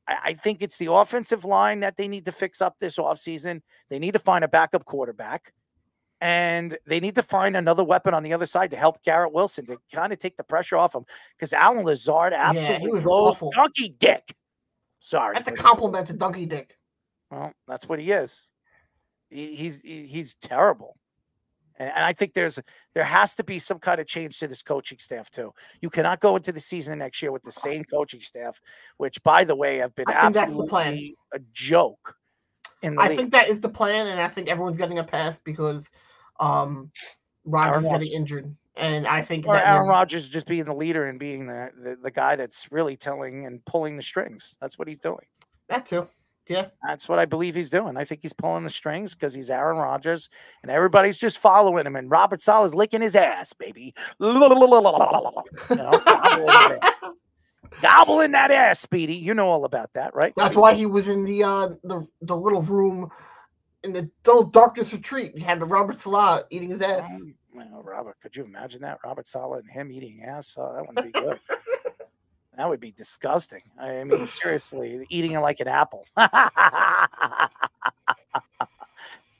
Speaker 6: I think it's the offensive line that they need to fix up this offseason. They need to find a backup quarterback. And they need to find another weapon on the other side to help Garrett Wilson to kind of take the pressure off him, because Alan Lazard absolutely loves Donkey Dick. Sorry.
Speaker 7: That's a compliment to Donkey Dick.
Speaker 6: Well, that's what he is. He's terrible. And I think there has to be some kind of change to this coaching staff too. You cannot go into the season next year with the same coaching staff, which, by the way, have been absolutely a joke.
Speaker 7: I think that is the plan, and I think everyone's getting a pass because Rodgers getting injured, and I think
Speaker 6: Aaron Rodgers just being the leader and being the guy that's really telling and pulling the strings. That's what he's doing.
Speaker 7: That too. Yeah.
Speaker 6: That's what I believe he's doing. I think he's pulling the strings because he's Aaron Rodgers, and everybody's just following him, and Robert Saleh's licking his ass, baby. Gobbling that ass, Speedy. You know all about that, right?
Speaker 7: That's why he was in the little room in the little darkness retreat. He had the Robert Saleh eating his ass.
Speaker 6: Well, Robert, could you imagine that? Robert Saleh and him eating ass? That wouldn't be good. That would be disgusting. I mean, seriously, eating it like an apple.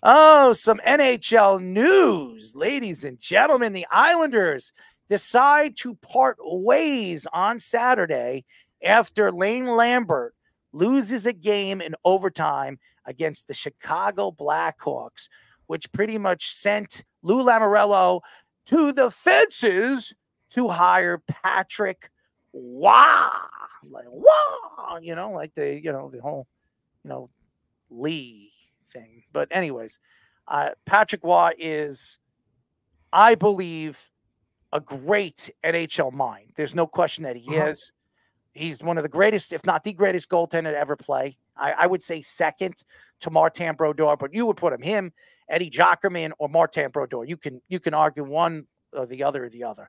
Speaker 6: Oh, some NHL news, ladies and gentlemen. The Islanders decide to part ways on Saturday after Lane Lambert loses a game in overtime against the Chicago Blackhawks, which pretty much sent Lou Lamoriello to the fences to hire Patrick Waugh. Like, wow, like the whole, Lee thing. But anyways, Patrick Waugh is, I believe, a great NHL mind. There's no question that he is. He's one of the greatest, if not the greatest goaltender to ever play. I would say second to Martin Brodeur, but you would put him, Eddie Jockerman, or Martin Brodeur. You can argue one or the other.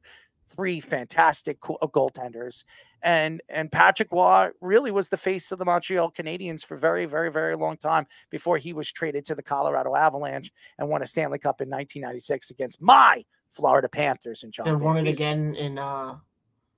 Speaker 6: Three fantastic goaltenders. And Patrick Waugh really was the face of the Montreal Canadiens for very, very, very long time before he was traded to the Colorado Avalanche and won a Stanley Cup in 1996 against my Florida Panthers. And
Speaker 7: won it again in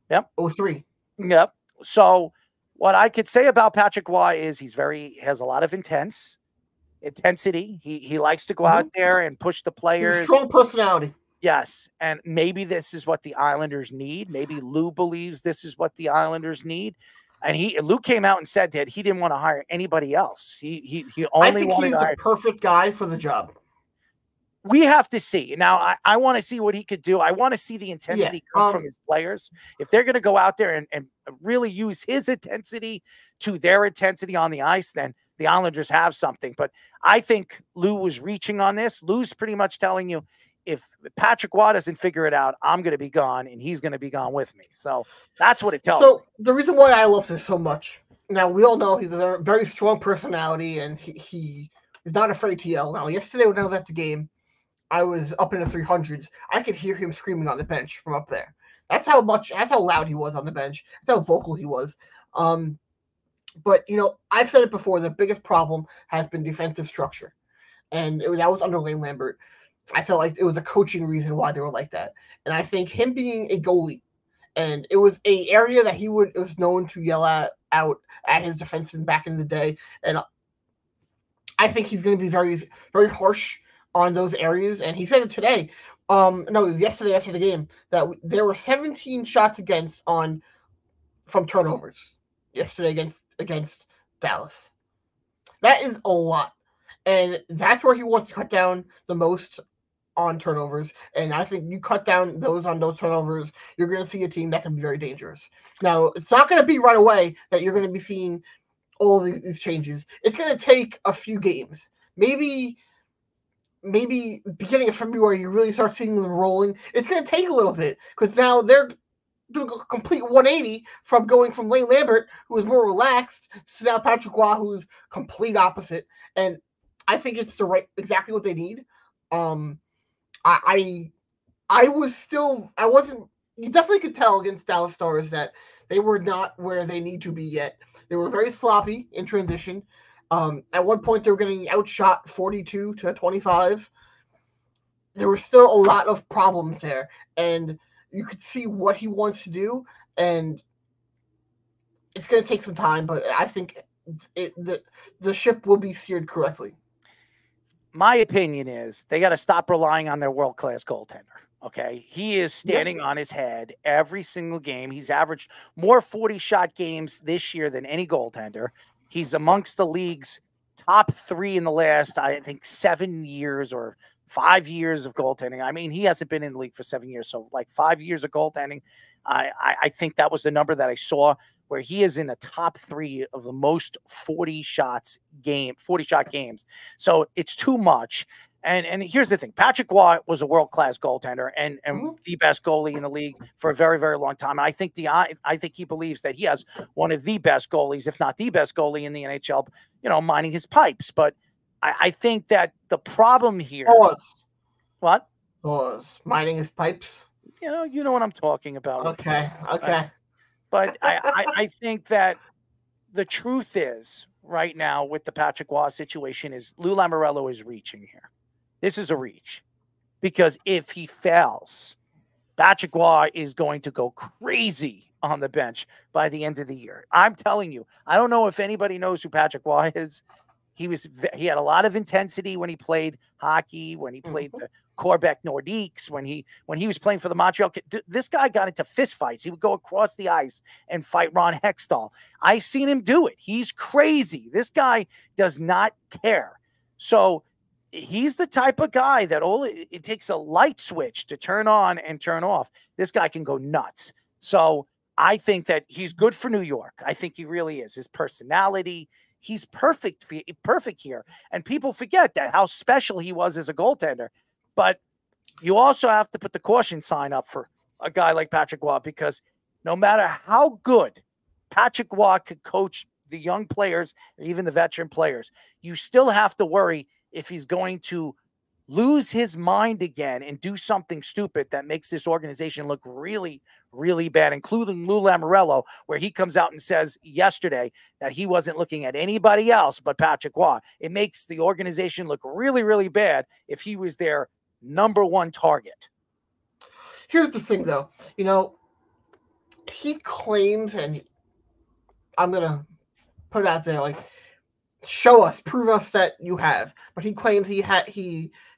Speaker 7: 03.
Speaker 6: Yep. So what I could say about Patrick Waugh is has a lot of intensity. He likes to go out there and push the players.
Speaker 7: He's a strong personality.
Speaker 6: Yes, and maybe this is what the Islanders need. Maybe Lou believes this is what the Islanders need. And Lou came out and said that he didn't want to hire anybody else. He only wanted to hire.
Speaker 7: He's the perfect guy for the job.
Speaker 6: We have to see. Now, I want to see what he could do. I want to see the intensity come from his players. If they're going to go out there and really use his intensity to their intensity on the ice, then the Islanders have something. But I think Lou was reaching on this. Lou's pretty much telling you, if Patrick Waugh doesn't figure it out, I'm going to be gone, and he's going to be gone with me. So that's what it tells me.
Speaker 7: So the reason why I love this so much, now we all know he's a very strong personality, and he is not afraid to yell. Now, yesterday when I was at the game, I was up in the 300s. I could hear him screaming on the bench from up there. That's how loud he was on the bench. That's how vocal he was. But, I've said it before, the biggest problem has been defensive structure. And that was under Lane Lambert. I felt like it was a coaching reason why they were like that. And I think him being a goalie, and it was an area that was known to yell out at his defensemen back in the day. And I think he's going to be very, very harsh on those areas. And he said it today. Yesterday after the game, that there were 17 shots against from turnovers yesterday against Dallas. That is a lot. And that's where he wants to cut down the most on turnovers. And I think you cut down those turnovers, you're going to see a team that can be very dangerous. Now, it's not going to be right away that you're going to be seeing all these changes. It's going to take a few games. Maybe beginning of February, you really start seeing them rolling. It's going to take a little bit because now they're doing a complete 180 from going from Lane Lambert, who is more relaxed, to now Patrick Waugh, who's complete opposite. And I think it's exactly what they need. You definitely could tell against Dallas Stars that they were not where they need to be yet. They were very sloppy in transition. At one point, they were getting outshot 42-25. There were still a lot of problems there, and you could see what he wants to do, and it's going to take some time, but I think the ship will be steered correctly.
Speaker 6: My opinion is they got to stop relying on their world-class goaltender. Okay. He is standing on his head every single game. He's averaged more 40-shot games this year than any goaltender. He's amongst the league's top 3 in the last, I think, 7 years or 5 years of goaltending. I mean, he hasn't been in the league for 7 years. So like 5 years of goaltending. I think that was the number that I saw, where he is in the top 3 of the most 40-shot games. So it's too much. And here's the thing. Patrick Waugh was a world-class goaltender and the best goalie in the league for a very, very long time. And I think he believes that he has one of the best goalies, if not the best goalie in the NHL, mining his pipes. But I think that the problem here. What?
Speaker 7: Mining his pipes?
Speaker 6: You know what I'm talking about.
Speaker 7: Okay.
Speaker 6: But I think that the truth is right now with the Patrick Waugh situation is Lou Lamoriello is reaching here. This is a reach, because if he fails, Patrick Waugh is going to go crazy on the bench by the end of the year. I'm telling you, I don't know if anybody knows who Patrick Waugh is. He had a lot of intensity when he played hockey, when he played the Quebec Nordiques, when he was playing for the Montreal. This guy got into fistfights. He would go across the ice and fight Ron Hextall. I've seen him do it. He's crazy. This guy does not care. So he's the type of guy that it takes a light switch to turn on and turn off. This guy can go nuts. So I think that he's good for New York. I think he really is. His personality, he's perfect here. And people forget that how special he was as a goaltender. But you also have to put the caution sign up for a guy like Patrick Waugh, because no matter how good Patrick Waugh could coach the young players, or even the veteran players, you still have to worry if he's going to lose his mind again and do something stupid that makes this organization look really, really bad, including Lou Lamoriello, where he comes out and says yesterday that he wasn't looking at anybody else but Patrick Waugh. It makes the organization look really, really bad if he was their number one target.
Speaker 7: Here's the thing, though. He claims, and I'm going to put it out there, like, prove us that you have. But he claims he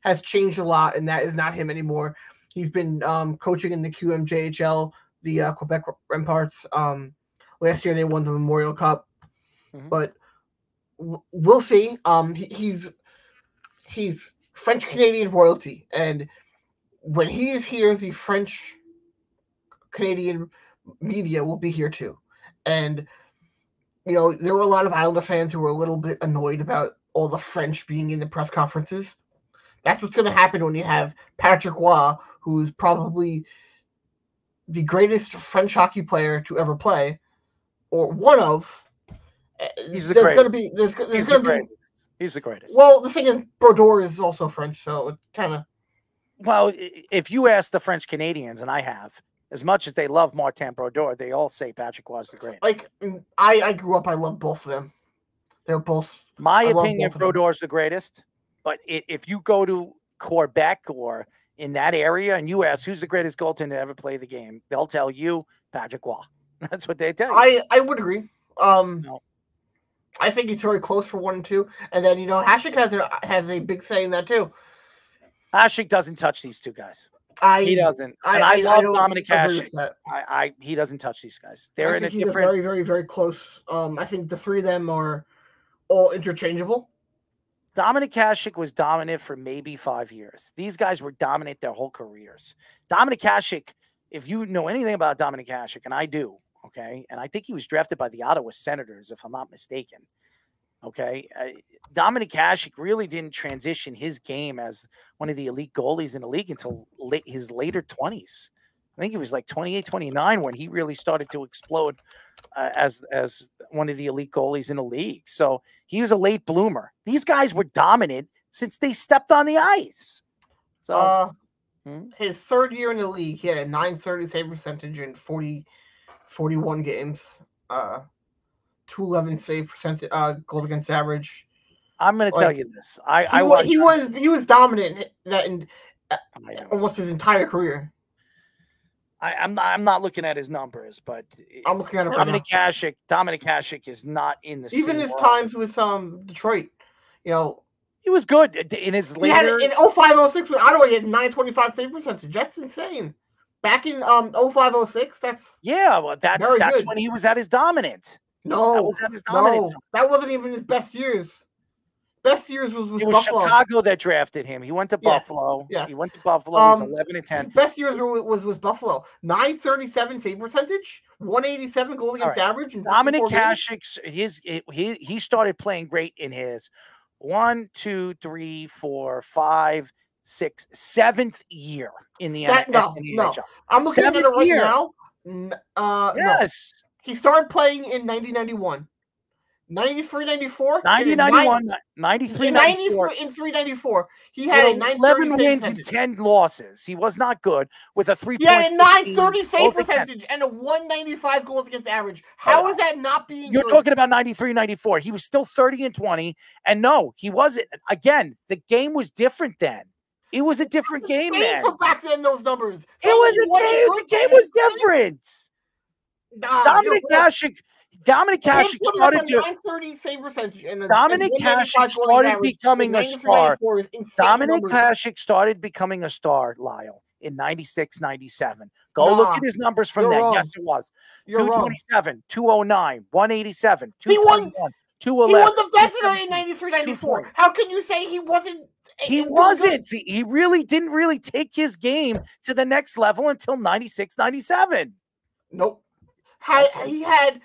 Speaker 7: has changed a lot, and that is not him anymore. He's been coaching in the QMJHL, the Quebec Remparts. Last year they won the Memorial Cup, but we'll see. He's French Canadian royalty, and when he is here, the French Canadian media will be here too. And there were a lot of Islander fans who were a little bit annoyed about all the French being in the press conferences. That's what's going to happen when you have Patrick Roy, who's probably the greatest French hockey player to ever play, or one of.
Speaker 6: He's the greatest.
Speaker 7: He's
Speaker 6: the greatest.
Speaker 7: Well, the thing is, Brodeur is also French, so it kind of.
Speaker 6: Well, if you ask the French Canadians, and I have, as much as they love Martin Brodeur, they all say Patrick Roy is the greatest.
Speaker 7: Like, I grew up, I love both of them. They're both.
Speaker 6: My opinion, Brodeur is the greatest. But if you go to Quebec or in that area and you ask who's the greatest goaltender to ever play the game, they'll tell you Patrick Roy. That's what they tell you.
Speaker 7: I would agree. No. I think it's very close for 1 and 2. And then, Hasek has a big say in that too.
Speaker 6: Hasek doesn't touch these two guys. He doesn't. And I love Dominic Hasek. He doesn't touch these guys. They're in a different.
Speaker 7: Very, very, very close. I think the three of them are all interchangeable.
Speaker 6: Dominic Hasek was dominant for maybe 5 years. These guys were dominant their whole careers. Dominic Hasek, if you know anything about Dominic Hasek, and I do, okay, and I think he was drafted by the Ottawa Senators, if I'm not mistaken. Okay, Dominic Hasek really didn't transition his game as one of the elite goalies in the league until his later 20s. I think he was like 28, 29 when he really started to explode as one of the elite goalies in the league. So he was a late bloomer. These guys were dominant since they stepped on the ice. So
Speaker 7: his third year in the league, he had a .930 save percentage in 41 games. 211 save percentage, goals against average.
Speaker 6: I'm going to tell you this.
Speaker 7: He was dominant in almost his entire career.
Speaker 6: I'm not looking at his numbers, but
Speaker 7: I'm looking at him.
Speaker 6: Dominic Hasek is not in the
Speaker 7: even his times with Detroit. He
Speaker 6: was good in his later.
Speaker 7: In 05-06 with Ottawa, he had .925 save percentage. That's insane. Back in 05-06, that's
Speaker 6: that's when he was at his dominant.
Speaker 7: No, that wasn't even his best years. Best years was with Buffalo.
Speaker 6: Chicago that drafted him. He went to Buffalo.
Speaker 7: Yes.
Speaker 6: He went to Buffalo. He's 11-10.
Speaker 7: His best years was with Buffalo. .937 save percentage, 187 goals against average.
Speaker 6: Dominic Hasek's he started playing great in his 1, 2, 3, 4, 5, 6, 7th year in the NHL.
Speaker 7: No. I'm looking at it right now.
Speaker 6: Yes.
Speaker 7: No. He started playing in 1991. 93, 94.
Speaker 6: 90, 91, 93, 94.
Speaker 7: In 394. He had
Speaker 6: 11 wins and 10 losses. He was not good with a 3.5.
Speaker 7: He had a .930 save percentage and a 195 goals against average. How is that not being
Speaker 6: You're talking about 93, 94. He was still 30-20. And no, he wasn't. Again, the game was different then. It was a different game then.
Speaker 7: Back then, those numbers.
Speaker 6: It was a game. The game was different. Dominic Hasek started to. Dominic Hasek started becoming a star. Dominic Hasek started becoming a star, Lyle, in 96, 97. Go look at his numbers from then. Yes, it was. 227, 209, 187, 221, 211.
Speaker 7: He won the Vezina in 93, 94. How can you say he wasn't?
Speaker 6: He wasn't. He really didn't really take his game to the next level until 96, 97.
Speaker 7: Nope. He had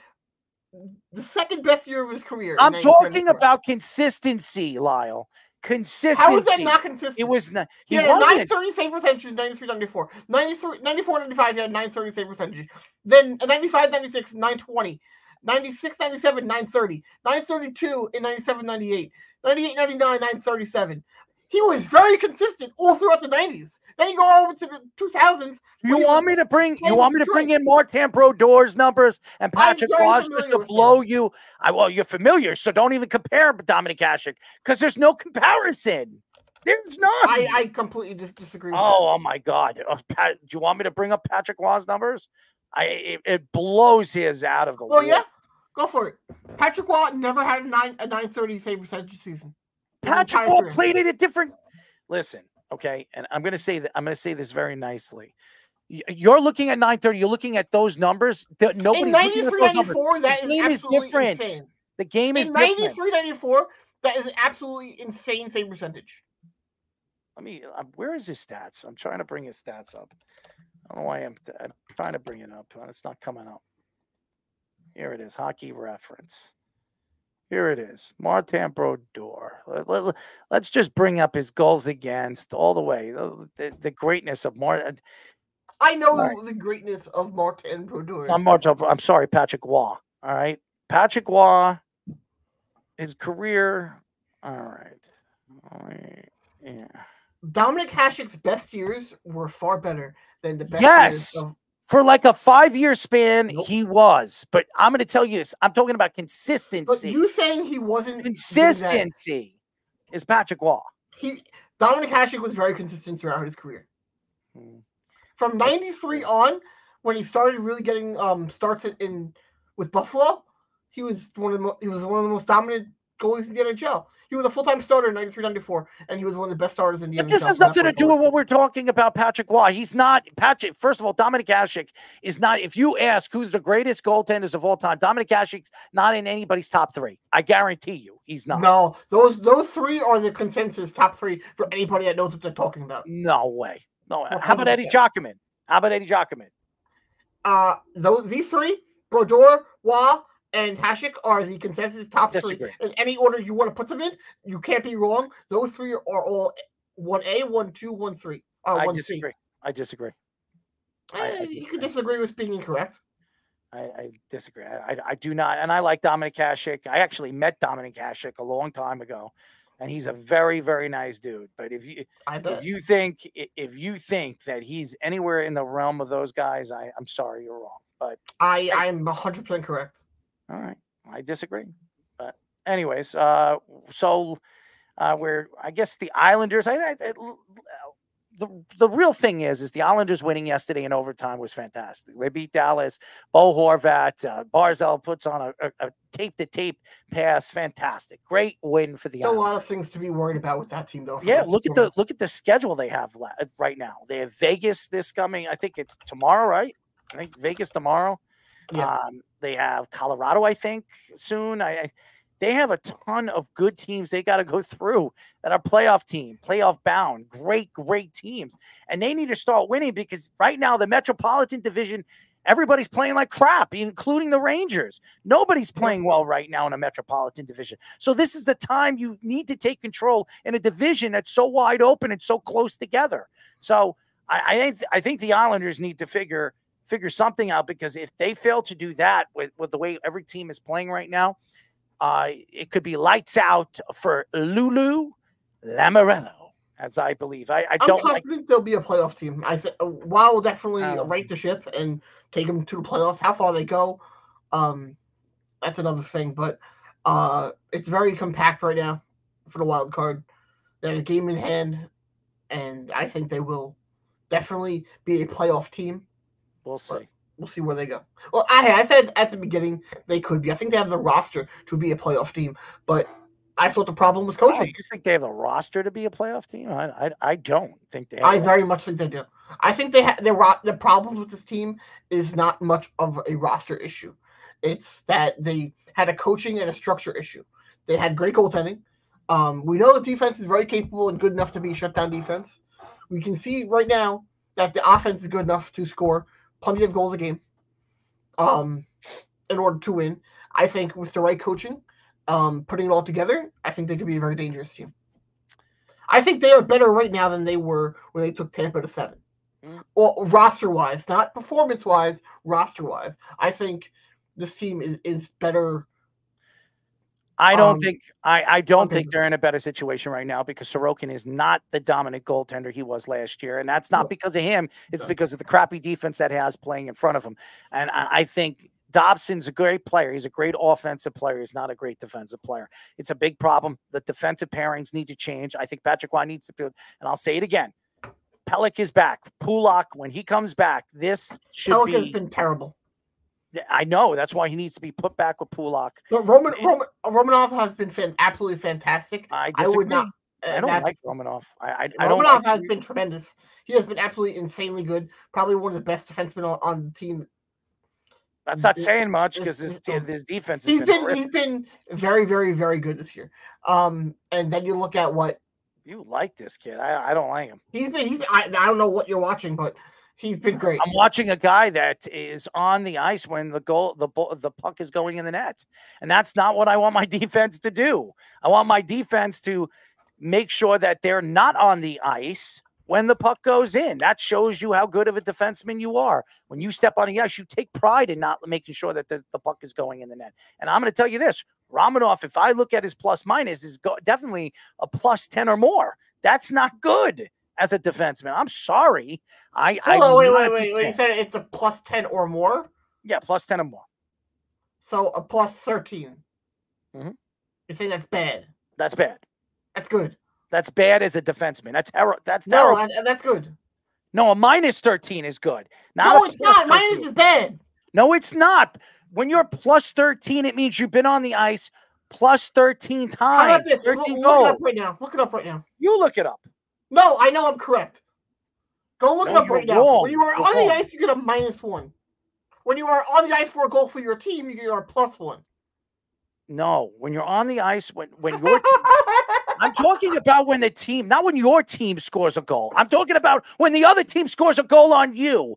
Speaker 7: the second best year of his career.
Speaker 6: I'm talking about consistency, Lyle. Consistency.
Speaker 7: How was that not consistent?
Speaker 6: It was not.
Speaker 7: He had a .930 save percentage in 93, 94. 94, 95, he had a .930 save percentage. Then 95, 96, .920. 96, 97, .930. .932 in 97, 98. 98, 99, .937. He was very consistent all throughout the 90s. Then you go over to the 2000s.
Speaker 6: You want me to bring in Martin Brodeur's numbers and Patrick Roy just to blow you? Well, you're familiar, so don't even compare Dominic Hasek because there's no comparison. There's none.
Speaker 7: I completely disagree with that.
Speaker 6: Oh my God. Do you want me to bring up Patrick Roy's numbers? It blows his out of the
Speaker 7: water. Well, yeah. Go for it. Patrick Roy never had a 930 save percentage season.
Speaker 6: Patrick Roy played it a different. Listen, okay, and I'm going to say that. I'm going to say this very nicely. You're looking at 930. You're looking at those numbers. Nobody's looking at those numbers.
Speaker 7: The game is different. Insane.
Speaker 6: The game is different.
Speaker 7: 93, 94. That is absolutely insane save percentage.
Speaker 6: Where is his stats? I'm trying to bring his stats up. I don't know why I'm trying to bring it up. It's not coming up. Here it is. Hockey reference. Here it is. Martin Brodeur. Let's just bring up his goals against all the way. The greatness of Martin.
Speaker 7: I know the greatness of Martin Brodeur.
Speaker 6: I'm sorry, Patrick Waugh. All right. Patrick Waugh, his career. All right. Yeah.
Speaker 7: Dominic Hasek's best years were far better than the best years of...
Speaker 6: For like a 5-year span, he was. But I'm going to tell you this. I'm talking about consistency.
Speaker 7: But you saying he wasn't...
Speaker 6: Consistency is Patrick Waugh.
Speaker 7: Dominic Hasek was very consistent throughout his career. From 93 on, when he started really getting starts with Buffalo, he was one of the most dominant goalies in the NHL. He was a full-time starter in 93-94, and he was one of the best starters in the NHL.
Speaker 6: This has nothing to do with what we're talking about, Patrick Waugh. He's not Patrick. First of all, Dominic Hasek is not. If you ask who's the greatest goaltenders of all time, Dominic Hasek's not in anybody's top 3. I guarantee you, he's not.
Speaker 7: No, those 3 are the consensus top 3 for anybody that knows what they're talking about.
Speaker 6: No way. No.
Speaker 7: 100%.
Speaker 6: How about Eddie Jockman?
Speaker 7: These 3, Brodeur, Waugh, and Hasek are the consensus top 3. In any order you want to put them in, you can't be wrong. Those 3 are all 1A, 1, 2, 1, 3.
Speaker 6: I disagree.
Speaker 7: You can disagree with being incorrect.
Speaker 6: I disagree. I do not. And I like Dominic Hasek. I actually met Dominic Hasek a long time ago, and he's a very, very nice dude. But if you think that he's anywhere in the realm of those guys, I'm sorry, you're wrong. But
Speaker 7: I'm 100% correct.
Speaker 6: All right. I disagree. But anyways, I guess the Islanders, the real thing is the Islanders winning yesterday in overtime was fantastic. They beat Dallas. Bo Horvat, Barzal puts on a tape-to-tape pass. Fantastic. Great win for the Islanders.
Speaker 7: A lot of things to be worried about with that team, though.
Speaker 6: Yeah, look at the schedule they have right now. They have Vegas this coming. I think it's tomorrow, right? I think Vegas tomorrow. Yeah. They have Colorado, I think, soon. They have a ton of good teams they got to go through that are playoff bound, great teams. And they need to start winning because right now the Metropolitan Division, everybody's playing like crap, including the Rangers. Nobody's playing well right now in a Metropolitan Division. So this is the time you need to take control in a division that's so wide open and so close together. So I think the Islanders need to figure something out, because if they fail to do that with the way every team is playing right now, it could be lights out for Lulu Lamoriello, as I believe. I'm
Speaker 7: confident they'll be a playoff team. I think Wild will definitely right the ship and take them to the playoffs. How far they go, that's another thing. But it's very compact right now for the wild card. They have a game in hand, and I think they will definitely be a playoff team.
Speaker 6: We'll see.
Speaker 7: We'll see where they go. Well, I said at the beginning they could be. I think they have the roster to be a playoff team, but I thought the problem was coaching.
Speaker 6: You think they have the roster to be a playoff team? I don't think they have.
Speaker 7: I very much think they do. I think they have the problems with this team is not much of a roster issue. It's that they had a coaching and a structure issue. They had great goaltending. We know the defense is very capable and good enough to be a shutdown defense. We can see right now that the offense is good enough to score plenty of goals a game in order to win. I think with the right coaching, putting it all together, I think they could be a very dangerous team. I think they are better right now than they were when they took Tampa to 7. Well, roster-wise, not performance-wise, roster-wise. I think this team is better.
Speaker 6: I don't think they're in a better situation right now, because Sorokin is not the dominant goaltender he was last year. And that's not because of him. It's because of the crappy defense that has playing in front of him. And I think Dobson's a great player. He's a great offensive player. He's not a great defensive player. It's a big problem. The defensive pairings need to change. I think Patrick Waugh needs to be, and I'll say it again. Pelech is back. Pulak, when he comes back, this should
Speaker 7: Pelech has been terrible.
Speaker 6: I know. That's why he needs to be put back with Pulak.
Speaker 7: But Romanov has been absolutely fantastic.
Speaker 6: I disagree. I don't like Romanov. Romanov
Speaker 7: has been tremendous. He has been absolutely insanely good. Probably one of the best defensemen on the team.
Speaker 6: That's not saying much, because his defense has
Speaker 7: he's been very, very, very good this year. And then you look at what
Speaker 6: you like this kid. I don't like him.
Speaker 7: I don't know what you're watching, but He's been great.
Speaker 6: I'm watching a guy that is on the ice when the puck is going in the net. And that's not what I want my defense to do. I want my defense to make sure that they're not on the ice when the puck goes in. That shows you how good of a defenseman you are. When you step on the ice, you take pride in not making sure that the puck is going in the net. And I'm going to tell you this, Romanov, if I look at his plus minus, is definitely a plus 10 or more. That's not good as a defenseman. I'm sorry.
Speaker 7: Wait. You said it's a plus 10 or more?
Speaker 6: Yeah, plus 10 or more.
Speaker 7: So a plus 13.
Speaker 6: Mm-hmm.
Speaker 7: You're saying that's bad?
Speaker 6: That's bad.
Speaker 7: That's good.
Speaker 6: That's bad as a defenseman. That's terrible.
Speaker 7: No, that's good.
Speaker 6: No, a minus 13 is good.
Speaker 7: No, it's not. Minus is bad.
Speaker 6: No, it's not. When you're plus 13, it means you've been on the ice plus 13 times.
Speaker 7: How about this?
Speaker 6: 13
Speaker 7: Look
Speaker 6: goals.
Speaker 7: it up right now. Look it up right now.
Speaker 6: You look it up.
Speaker 7: No, I know I'm correct. Go look it up right now. When you are on the ice, you get a -1. When you are on the ice for a goal for your team, you get a +1.
Speaker 6: No, when you're on the ice, when your team, I'm talking about when the team, not when your team scores a goal. I'm talking about when the other team scores a goal on you.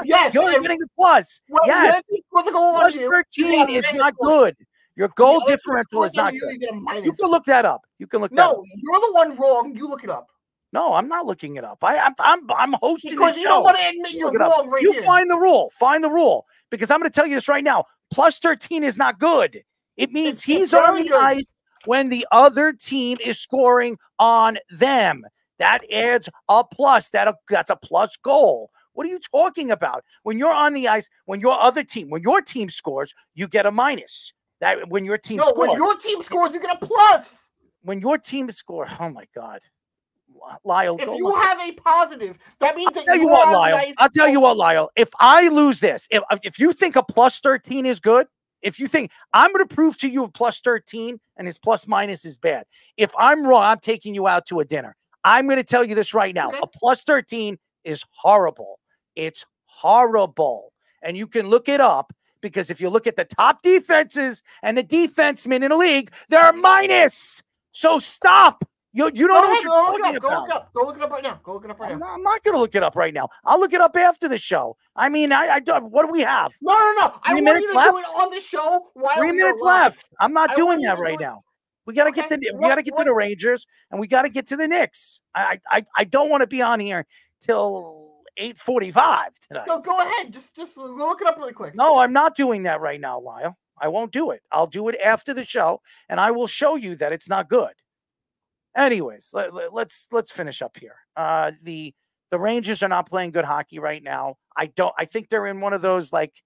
Speaker 7: Yes,
Speaker 6: you're getting the plus. Yes,
Speaker 7: the goal
Speaker 6: plus
Speaker 7: on you,
Speaker 6: 13 is not good. Your goal differential is not good. You can look that up. You can look that up.
Speaker 7: No, you're the one wrong. You look it up.
Speaker 6: No, I'm not looking it up. I'm hosting
Speaker 7: because
Speaker 6: the
Speaker 7: you
Speaker 6: show.
Speaker 7: don't want to admit you're wrong right
Speaker 6: You
Speaker 7: here.
Speaker 6: find the rule. Find the rule. Because I'm going to tell you this right now. Plus 13 is not good. It means he's on the ice when the other team is scoring on them. That adds a plus. That's a plus goal. What are you talking about? When you're on the ice, when your team scores, you get a minus. That when your team scores.
Speaker 7: When your team scores, you get a plus.
Speaker 6: When your team scores, oh my God. Lyle,
Speaker 7: if you have a positive, that means that
Speaker 6: I'll tell you what, Lyle. I'll tell you what, Lyle. If I lose this, if you think a plus 13 is good, if you think I'm going to prove to you a plus 13 and his plus minus is bad, if I'm wrong, I'm taking you out to a dinner. I'm going to tell you this right now. Okay. A plus 13 is horrible. It's horrible. And you can look it up because if you look at the top defenses and the defensemen in the league, they're minus. So stop. You don't know what you're talking about.
Speaker 7: Go look it up right now. Go look it up right now.
Speaker 6: I'm not going to look it up right now. I'll look it up after the show. I mean, what do we have?
Speaker 7: No.
Speaker 6: 3 minutes left.
Speaker 7: Do it on the show.
Speaker 6: 3 minutes left. I'm not doing that right now. We got to get to the Rangers and we got to get to the Knicks. I don't want to be on here till 8:45 tonight.
Speaker 7: So go ahead. Just look it up really quick.
Speaker 6: No, I'm not doing that right now, Lyle. I won't do it. I'll do it after the show, and I will show you that it's not good. Anyways, let's finish up here. The Rangers are not playing good hockey right now. I think they're in one of those, like,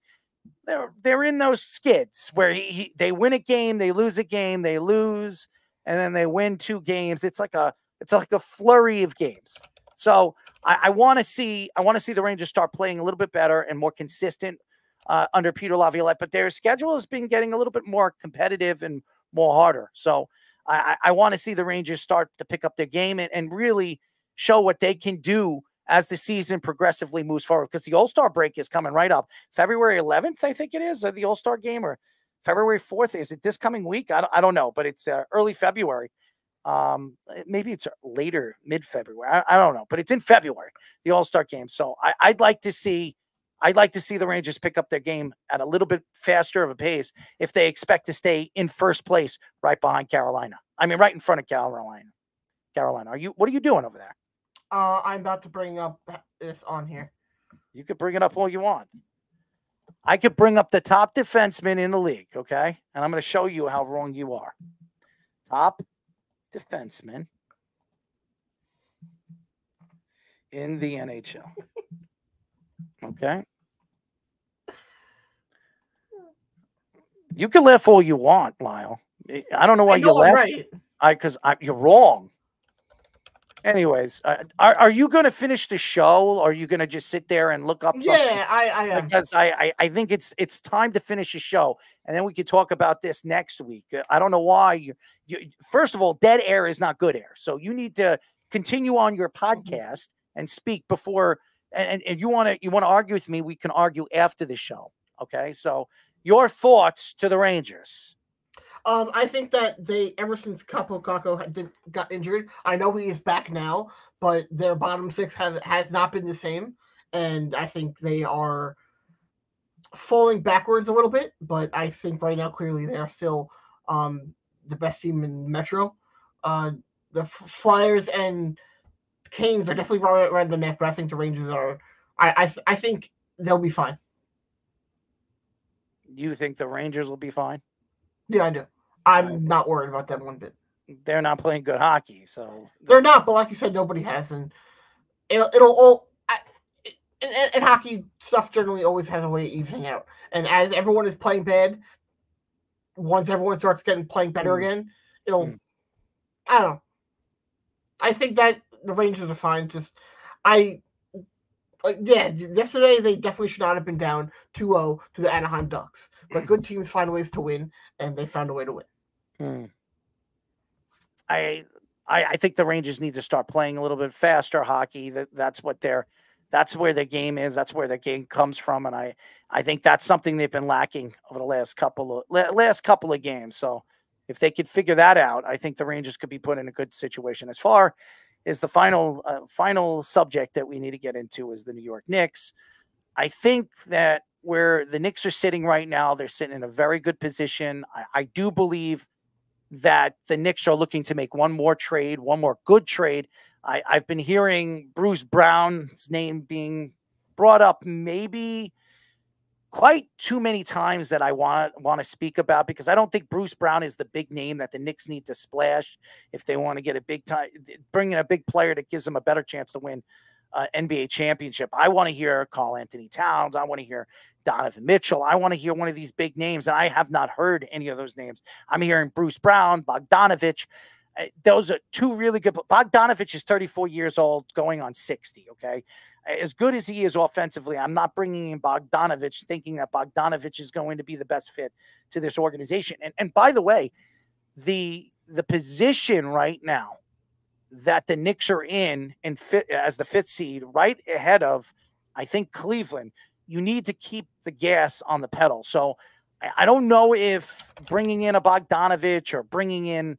Speaker 6: they're in those skids where they win a game, they lose a game, they lose, and then they win 2 games. It's like a flurry of games. So I want to see the Rangers start playing a little bit better and more consistent under Peter Laviolette, but their schedule has been getting a little bit more competitive and more harder. So I want to see the Rangers start to pick up their game and really show what they can do as the season progressively moves forward, because the All-Star break is coming right up. February 11th, I think it is, the All-Star game, or February 4th. Is it this coming week? I don't know, but it's early February. Maybe it's later, mid-February. I don't know, but it's in February, the All-Star game. So I'd like to see the Rangers pick up their game at a little bit faster of a pace if they expect to stay in first place right behind Carolina. I mean, right in front of Carolina. What are you doing over there?
Speaker 7: I'm about to bring up this on here.
Speaker 6: You could bring it up all you want. I could bring up the top defenseman in the league, okay? And I'm going to show you how wrong you are. Top defenseman in the NHL. Okay. You can laugh all you want, Lyle. I don't know why you laugh.
Speaker 7: Right.
Speaker 6: Because you're wrong. Anyways, are you going to finish the show, or are you going to just sit there and look up something?
Speaker 7: Yeah, I am.
Speaker 6: Because I think it's time to finish the show, and then we could talk about this next week. I don't know why. You first of all, dead air is not good air. So you need to continue on your podcast and speak before. And you want to argue with me, we can argue after the show. Okay, so your thoughts to the Rangers.
Speaker 7: I think that ever since Capo Caco got injured, I know he is back now, but their bottom six has not been the same, and I think they are falling backwards a little bit. But I think right now, clearly, they are still the best team in Metro. The Flyers and Canes are definitely right around the neck, but I think the Rangers are. I think they'll be fine.
Speaker 6: You think the Rangers will be fine?
Speaker 7: Yeah, I do. I'm not worried about them one bit.
Speaker 6: They're not playing good hockey, so
Speaker 7: they're not. But like you said, nobody has, and it'll all. And hockey stuff generally always has a way of evening out. And as everyone is playing bad, once everyone starts playing better again, it'll. I don't know. I think that the Rangers are fine. Yesterday they definitely should not have been down 2-0 to the Anaheim Ducks. But good teams find ways to win, and they found a way to win.
Speaker 6: I think the Rangers need to start playing a little bit faster hockey. That's where their game is. That's where their game comes from, and I think that's something they've been lacking over the last couple of games. So if they could figure that out, I think the Rangers could be put in a good situation. As far as the final subject that we need to get into is the New York Knicks. I think that where the Knicks are sitting right now, they're sitting in a very good position. I do believe that the Knicks are looking to make one more good trade. I've been hearing Bruce Brown's name being brought up maybe quite too many times that I want to speak about, because I don't think Bruce Brown is the big name that the Knicks need to splash if they want to get bring in a big player that gives them a better chance to win NBA championship. I want to hear Karl Anthony Towns. I want to hear Donovan Mitchell. I want to hear one of these big names, and I have not heard any of those names. I'm hearing Bruce Brown, Bogdanovich. Those are two really good. Bogdanovich is 34 years old, going on 60, okay? As good as he is offensively, I'm not bringing in Bogdanovich thinking that Bogdanovich is going to be the best fit to this organization. And by the way, the position right now that the Knicks are in as the 5th seed, right ahead of, I think, Cleveland, you need to keep the gas on the pedal. So I don't know if bringing in a Bogdanovich or bringing in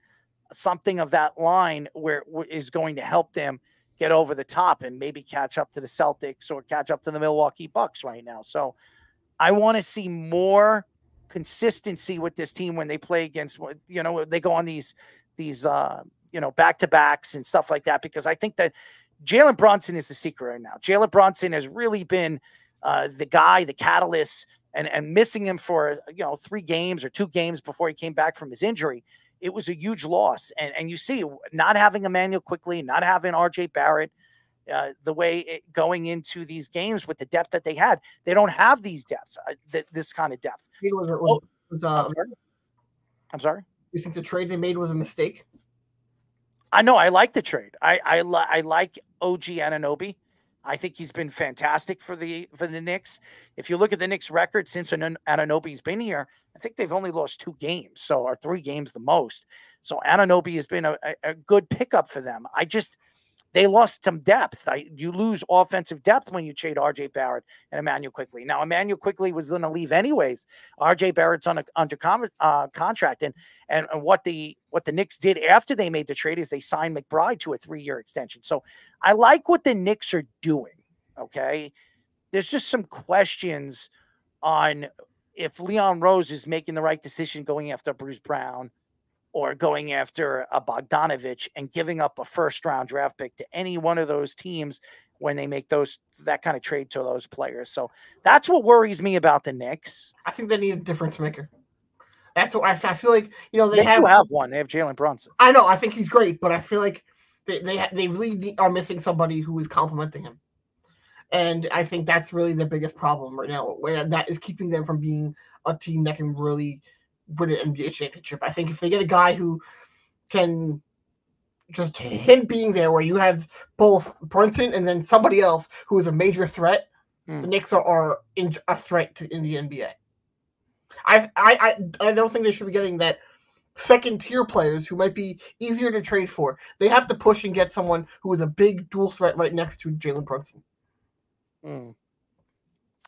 Speaker 6: something of that line where is going to help them get over the top and maybe catch up to the Celtics or catch up to the Milwaukee Bucks right now. So I want to see more consistency with this team when they play against, they go on these back-to-backs and stuff like that, because I think that Jalen Brunson is the secret right now. Jalen Brunson has really been the guy, the catalyst, and missing him for 3 games or 2 games before he came back from his injury. It was a huge loss. And you see, not having Emmanuel Quickly, not having RJ Barrett, the way going into these games with the depth that they had, they don't have these depths, this kind of depth. I'm sorry?
Speaker 7: You think the trade they made was a mistake?
Speaker 6: I know. I like the trade. I like OG Anunoby. I think he's been fantastic for the Knicks. If you look at the Knicks record since Anunoby's been here, I think they've only lost 2 games, or 3 games the most. So Anunoby has been a good pickup for them. They lost some depth. You lose offensive depth when you trade RJ Barrett and Emmanuel Quickly. Now, Emmanuel Quickly was going to leave anyways. RJ Barrett's under contract, and what the Knicks did after they made the trade is they signed McBride to a 3-year extension. So I like what the Knicks are doing. Okay, there's just some questions on if Leon Rose is making the right decision going after Bruce Brown, or going after a Bogdanovich and giving up a 1st-round draft pick to any one of those teams when they make that kind of trade to those players. So that's what worries me about the Knicks.
Speaker 7: I think they need a difference maker. That's what I feel like. They
Speaker 6: have one. They have Jalen Brunson.
Speaker 7: I know. I think he's great, but I feel like they really are missing somebody who is complimenting him. And I think that's really the biggest problem right now, where that is keeping them from being a team that can really win an NBA championship. I think if they get a guy who can just him being there, where you have both Brunson and then somebody else who is a major threat, the Knicks are a threat in the NBA. I don't think they should be getting that 2nd-tier players who might be easier to trade for. They have to push and get someone who is a big dual threat right next to Jalen Brunson.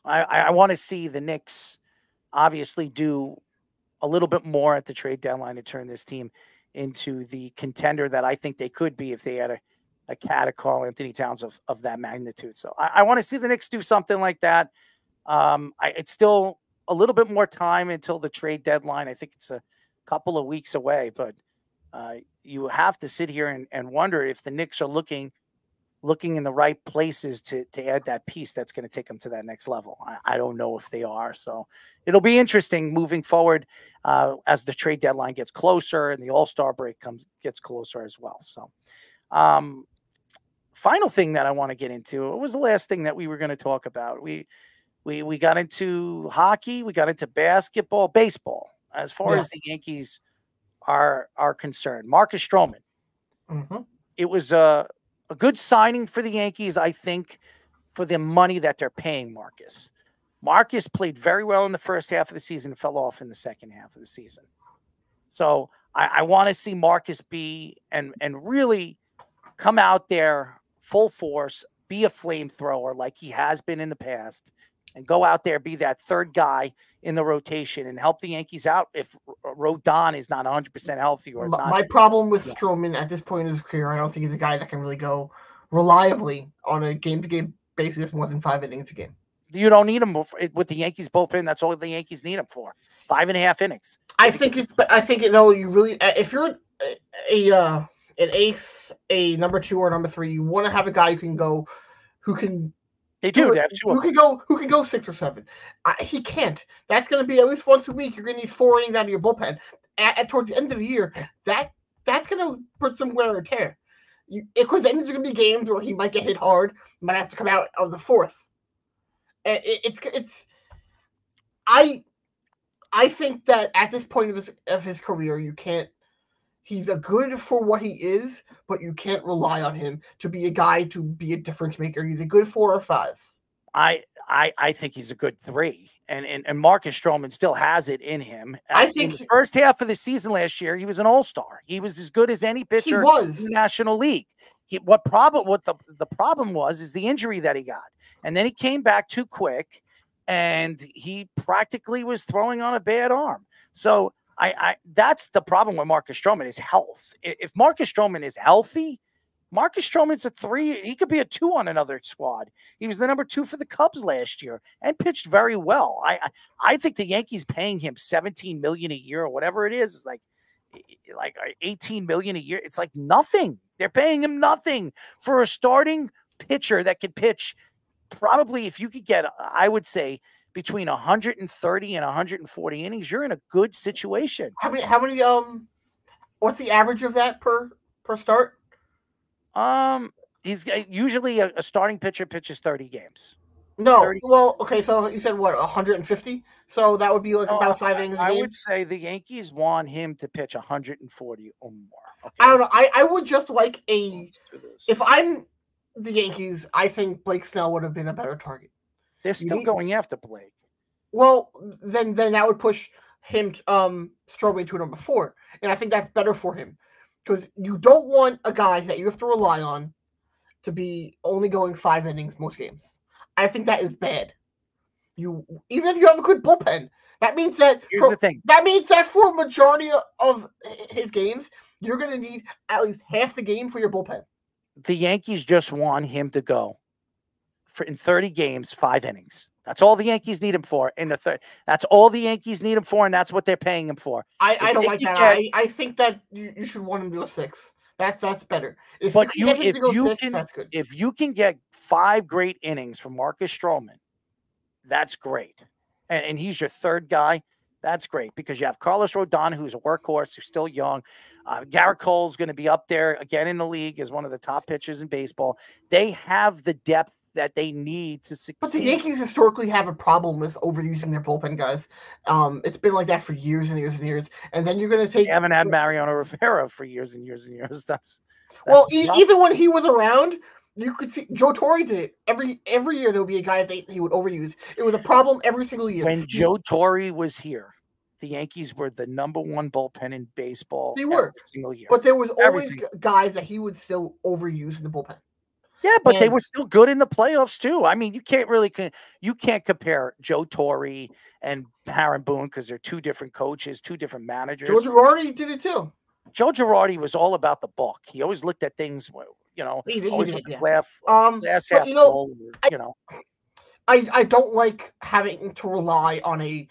Speaker 6: I want to see the Knicks obviously do a little bit more at the trade deadline to turn this team into the contender that I think they could be if they had a a cat of Karl Anthony Towns of that magnitude. So I want to see the Knicks do something like that. It's still a little bit more time until the trade deadline. I think it's a couple of weeks away, but you have to sit here and wonder if the Knicks are looking in the right places to add that piece that's going to take them to that next level. I don't know if they are. So it'll be interesting moving forward as the trade deadline gets closer and the All-Star break gets closer as well. So final thing that I want to get into, what was the last thing that we were going to talk about? We got into hockey, we got into basketball, baseball, as far as the Yankees are concerned. Marcus Stroman.
Speaker 7: Mm-hmm.
Speaker 6: It was a good signing for the Yankees, I think, for the money that they're paying Marcus. Marcus played very well in the first half of the season, fell off in the second half of the season. So I want to see Marcus be and really come out there full force, be a flamethrower like he has been in the past, and go out there, be that third guy in the rotation and help the Yankees out if Rodon is not 100% healthy or is not.
Speaker 7: My problem with Stroman at this point in his career, I don't think he's a guy that can really go reliably on a game-to-game basis more than 5 innings a game.
Speaker 6: You don't need him with the Yankees bullpen. That's all the Yankees need him for. 5.5 innings.
Speaker 7: I think though, you really, if you're an ace, a number 2 or number 3, you want to have a guy who can.
Speaker 6: They do. They have
Speaker 7: who can go 6 or 7. He can't. That's going to be at least once a week. You're going to need 4 innings out of your bullpen. Towards the end of the year, that's going to put some wear and tear. Because then there's going to be games where he might get hit hard, might have to come out of the 4th. I think that at this point of his career, you can't. He's a good for what he is, but you can't rely on him to be a guy to be a difference maker. He's a good 4 or 5.
Speaker 6: I think he's a good 3, and Marcus Stroman still has it in him.
Speaker 7: I think
Speaker 6: in the first half of the season last year, he was an all-star. He was as good as any pitcher in the National League. The problem was is the injury that he got, and then he came back too quick, and he practically was throwing on a bad arm. So that's the problem with Marcus Stroman is health. If Marcus Stroman is healthy, Marcus Stroman's a 3. He could be a 2 on another squad. He was the number 2 for the Cubs last year and pitched very well. I think the Yankees paying him $17 million a year or whatever it is like $18 million a year. It's like nothing. They're paying him nothing for a starting pitcher that could pitch probably, if you could get, I would say, between 130 and 140 innings, you're in a good situation.
Speaker 7: How many what's the average of that per start?
Speaker 6: He's usually a starting pitcher pitches 30 games.
Speaker 7: No,
Speaker 6: 30.
Speaker 7: Well, okay, so you said what, 150? So that would be like about 5 innings a game?
Speaker 6: I would say the Yankees want him to pitch 140 or more. Okay,
Speaker 7: I don't know. I would just like if I'm the Yankees, I think Blake Snell would have been a better target.
Speaker 6: They're still going after Blake.
Speaker 7: Well, then that would push him Stroman to a number 4, and I think that's better for him because you don't want a guy that you have to rely on to be only going 5 innings most games. I think that is bad. Even if you have a good bullpen, that means that
Speaker 6: here's the thing.
Speaker 7: That means that for a majority of his games, you're going to need at least half the game for your bullpen.
Speaker 6: The Yankees just want him to go in 30 games, 5 innings. That's all the Yankees need him for in the third. That's all the Yankees need him for, and that's what they're paying him for.
Speaker 7: I don't like that. I think that you should want him to go 6. That's better. If you can get 5 great innings from Marcus Stroman, that's great. And he's your third guy. That's great because you have Carlos Rodon, who's a workhorse, who's still young. Garrett Cole's going to be up there again in the league as one of the top pitchers in baseball. They have the depth that they need to succeed. But the Yankees historically have a problem with overusing their bullpen guys. It's been like that for years and years and years. And then you're going to take.
Speaker 6: They haven't had Mariano Rivera for years and years and years. That's
Speaker 7: well, even when he was around, you could see Joe Torre did it. Every year there would be a guy that he would overuse. It was a problem every single year.
Speaker 6: When Joe Torre was here, the Yankees were the number 1 bullpen in baseball.
Speaker 7: They were
Speaker 6: every single year.
Speaker 7: But there was always guys that he would still overuse in the bullpen.
Speaker 6: Yeah, but they were still good in the playoffs too. I mean, you can't compare Joe Torre and Aaron Boone because they're 2 different coaches, 2 different managers.
Speaker 7: Joe Girardi did it too.
Speaker 6: Joe Girardi was all about the book. He always looked at things, always with the glass
Speaker 7: but,
Speaker 6: half full.
Speaker 7: I don't like having to rely on a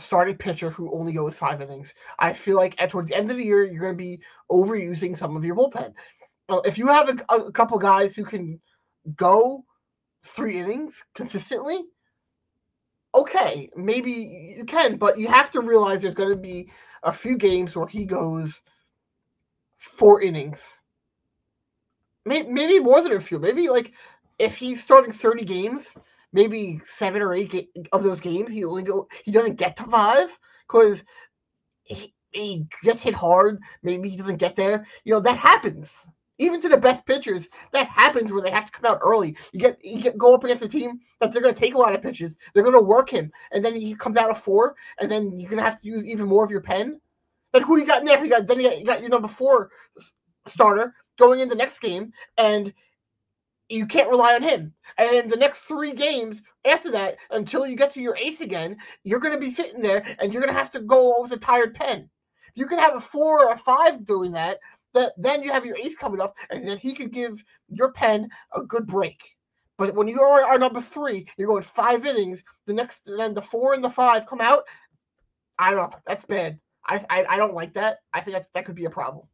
Speaker 7: starting pitcher who only goes 5 innings. I feel like towards the end of the year, you're going to be overusing some of your bullpen. If you have a couple guys who can go 3 innings consistently, okay, maybe you can, but you have to realize there's going to be a few games where he goes 4 innings. Maybe more than a few. Maybe like if he's starting 30 games, maybe 7 or 8 of those games he doesn't get to 5 because he gets hit hard. Maybe he doesn't get there. That happens. Even to the best pitchers, that happens where they have to come out early. You go up against a team that they're going to take a lot of pitches. They're going to work him, and then he comes out of 4, and then you're going to have to use even more of your pen. Then who you got next? You got your number 4 starter going in the next game, and you can't rely on him. And in the next 3 games after that, until you get to your ace again, you're going to be sitting there, and you're going to have to go with a tired pen. You can have a 4 or a 5 doing that. Then you have your ace coming up, and then he could give your pen a good break. But when you are number 3, you're going 5 innings. Then the 4 and the 5 come out. I don't know. That's bad. I don't like that. I think that could be a problem.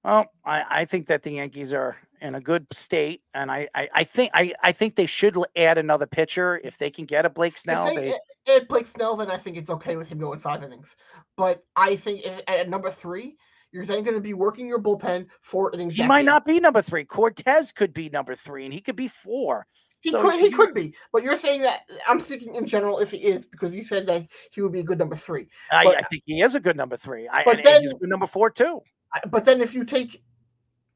Speaker 6: Well, I think that the Yankees are in a good state, and I think they should add another pitcher if they can get a Blake Snell.
Speaker 7: If they add Blake Snell, then I think it's okay with him going 5 innings. But I think at number 3. You're then going to be working your bullpen 4 innings.
Speaker 6: He might not be number 3. Cortez could be number 3, and he could be 4.
Speaker 7: He could be. But you're saying that I'm speaking in general if he is, because you said that he would be a good number 3.
Speaker 6: I think he is a good number 3.
Speaker 7: And he's
Speaker 6: a good number 4 too.
Speaker 7: But then if you're going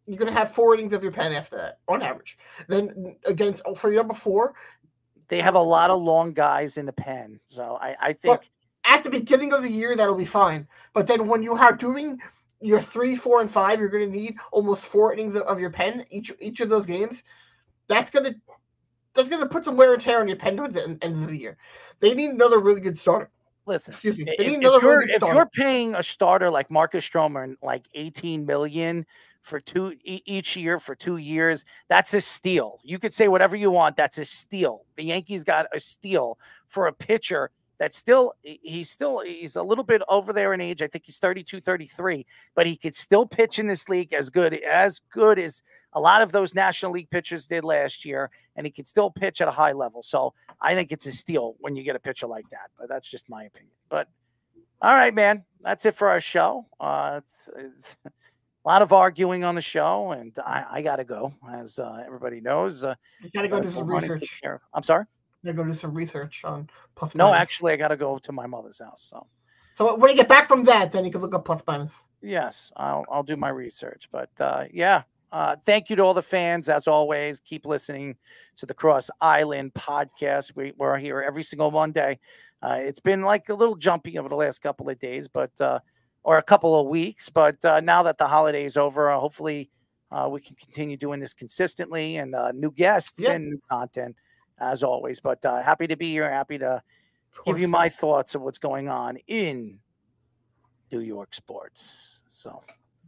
Speaker 7: to have 4 innings of your pen after that on average. Then for your number 4,
Speaker 6: they have a lot of long guys in the pen. So I think
Speaker 7: at the beginning of the year that'll be fine. But then when you are doing your 3, 4, and 5, you're going to need almost 4 innings of your pen each of those games. That's going to put some wear and tear on your pen towards the end of the year. They need another really good starter.
Speaker 6: Listen,
Speaker 7: if
Speaker 6: you're paying a starter like Marcus Stroman like $18 million for each year for 2 years, that's a steal. You could say whatever you want. That's a steal. The Yankees got a steal for a pitcher. He's a little bit over there in age. I think he's 32, 33, but he could still pitch in this league as good as a lot of those National League pitchers did last year, and he could still pitch at a high level. So I think it's a steal when you get a pitcher like that, but that's just my opinion. But all right, man, that's it for our show. It's a lot of arguing on the show, and I got to go, as everybody knows.
Speaker 7: You got to go do some research.
Speaker 6: I'm sorry?
Speaker 7: They're going to do some research on plus
Speaker 6: No,
Speaker 7: minus.
Speaker 6: actually, I got to go to my mother's house.
Speaker 7: So when you get back from that, then you can look up plus minus.
Speaker 6: Yes, I'll do my research. But yeah, thank you to all the fans. As always, keep listening to the Cross Island podcast. We're here every single Monday. It's been like a little jumpy over the last couple of days, or a couple of weeks. But now that the holiday is over, hopefully we can continue doing this consistently and new guests and new content. As always, but happy to be here. Happy to give you my thoughts of what's going on in New York sports. So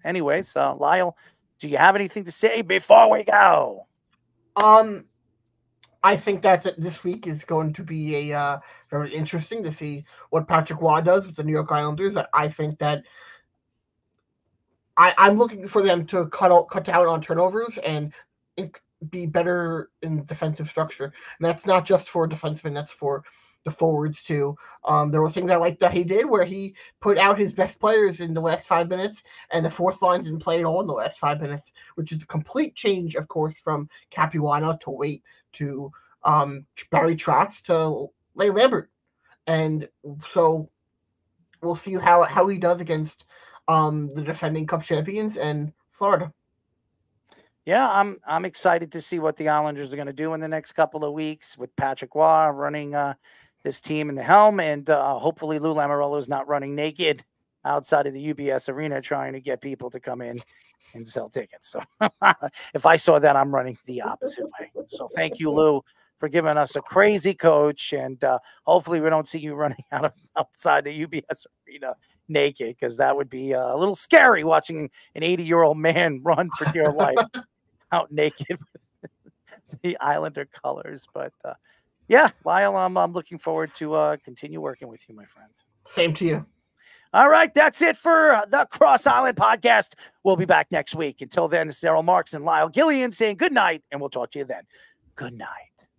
Speaker 6: anyways, Lyle, do you have anything to say before we go?
Speaker 7: I think that this week is going to be very interesting to see what Patrick Waugh does with the New York Islanders. I think that I'm looking for them to cut down on turnovers and be better in defensive structure. And that's not just for defensemen, that's for the forwards too. There were things I liked that he did where he put out his best players in the last 5 minutes, and the fourth line didn't play at all in the last 5 minutes, which is a complete change, of course, from Capuano to Waite to Barry Trotz to Lane Lambert. And so we'll see how he does against the defending Cup champions and Florida.
Speaker 6: Yeah, I'm excited to see what the Islanders are going to do in the next couple of weeks with Patrick Waugh running this team in the helm, and hopefully Lou Lamoriello is not running naked outside of the UBS arena trying to get people to come in and sell tickets. So if I saw that, I'm running the opposite way. So thank you, Lou, for giving us a crazy coach, and hopefully we don't see you running outside the UBS arena naked, because that would be a little scary watching an 80-year-old man run for dear life out naked with the Islander colors. But yeah, Lyle, I'm looking forward to continue working with you, my friends.
Speaker 7: Same to you.
Speaker 6: All right, that's it for the Cross Island Podcast. We'll be back next week. Until then, it's Errol Marks and Lyle Gillian saying good night, and we'll talk to you then. Good night.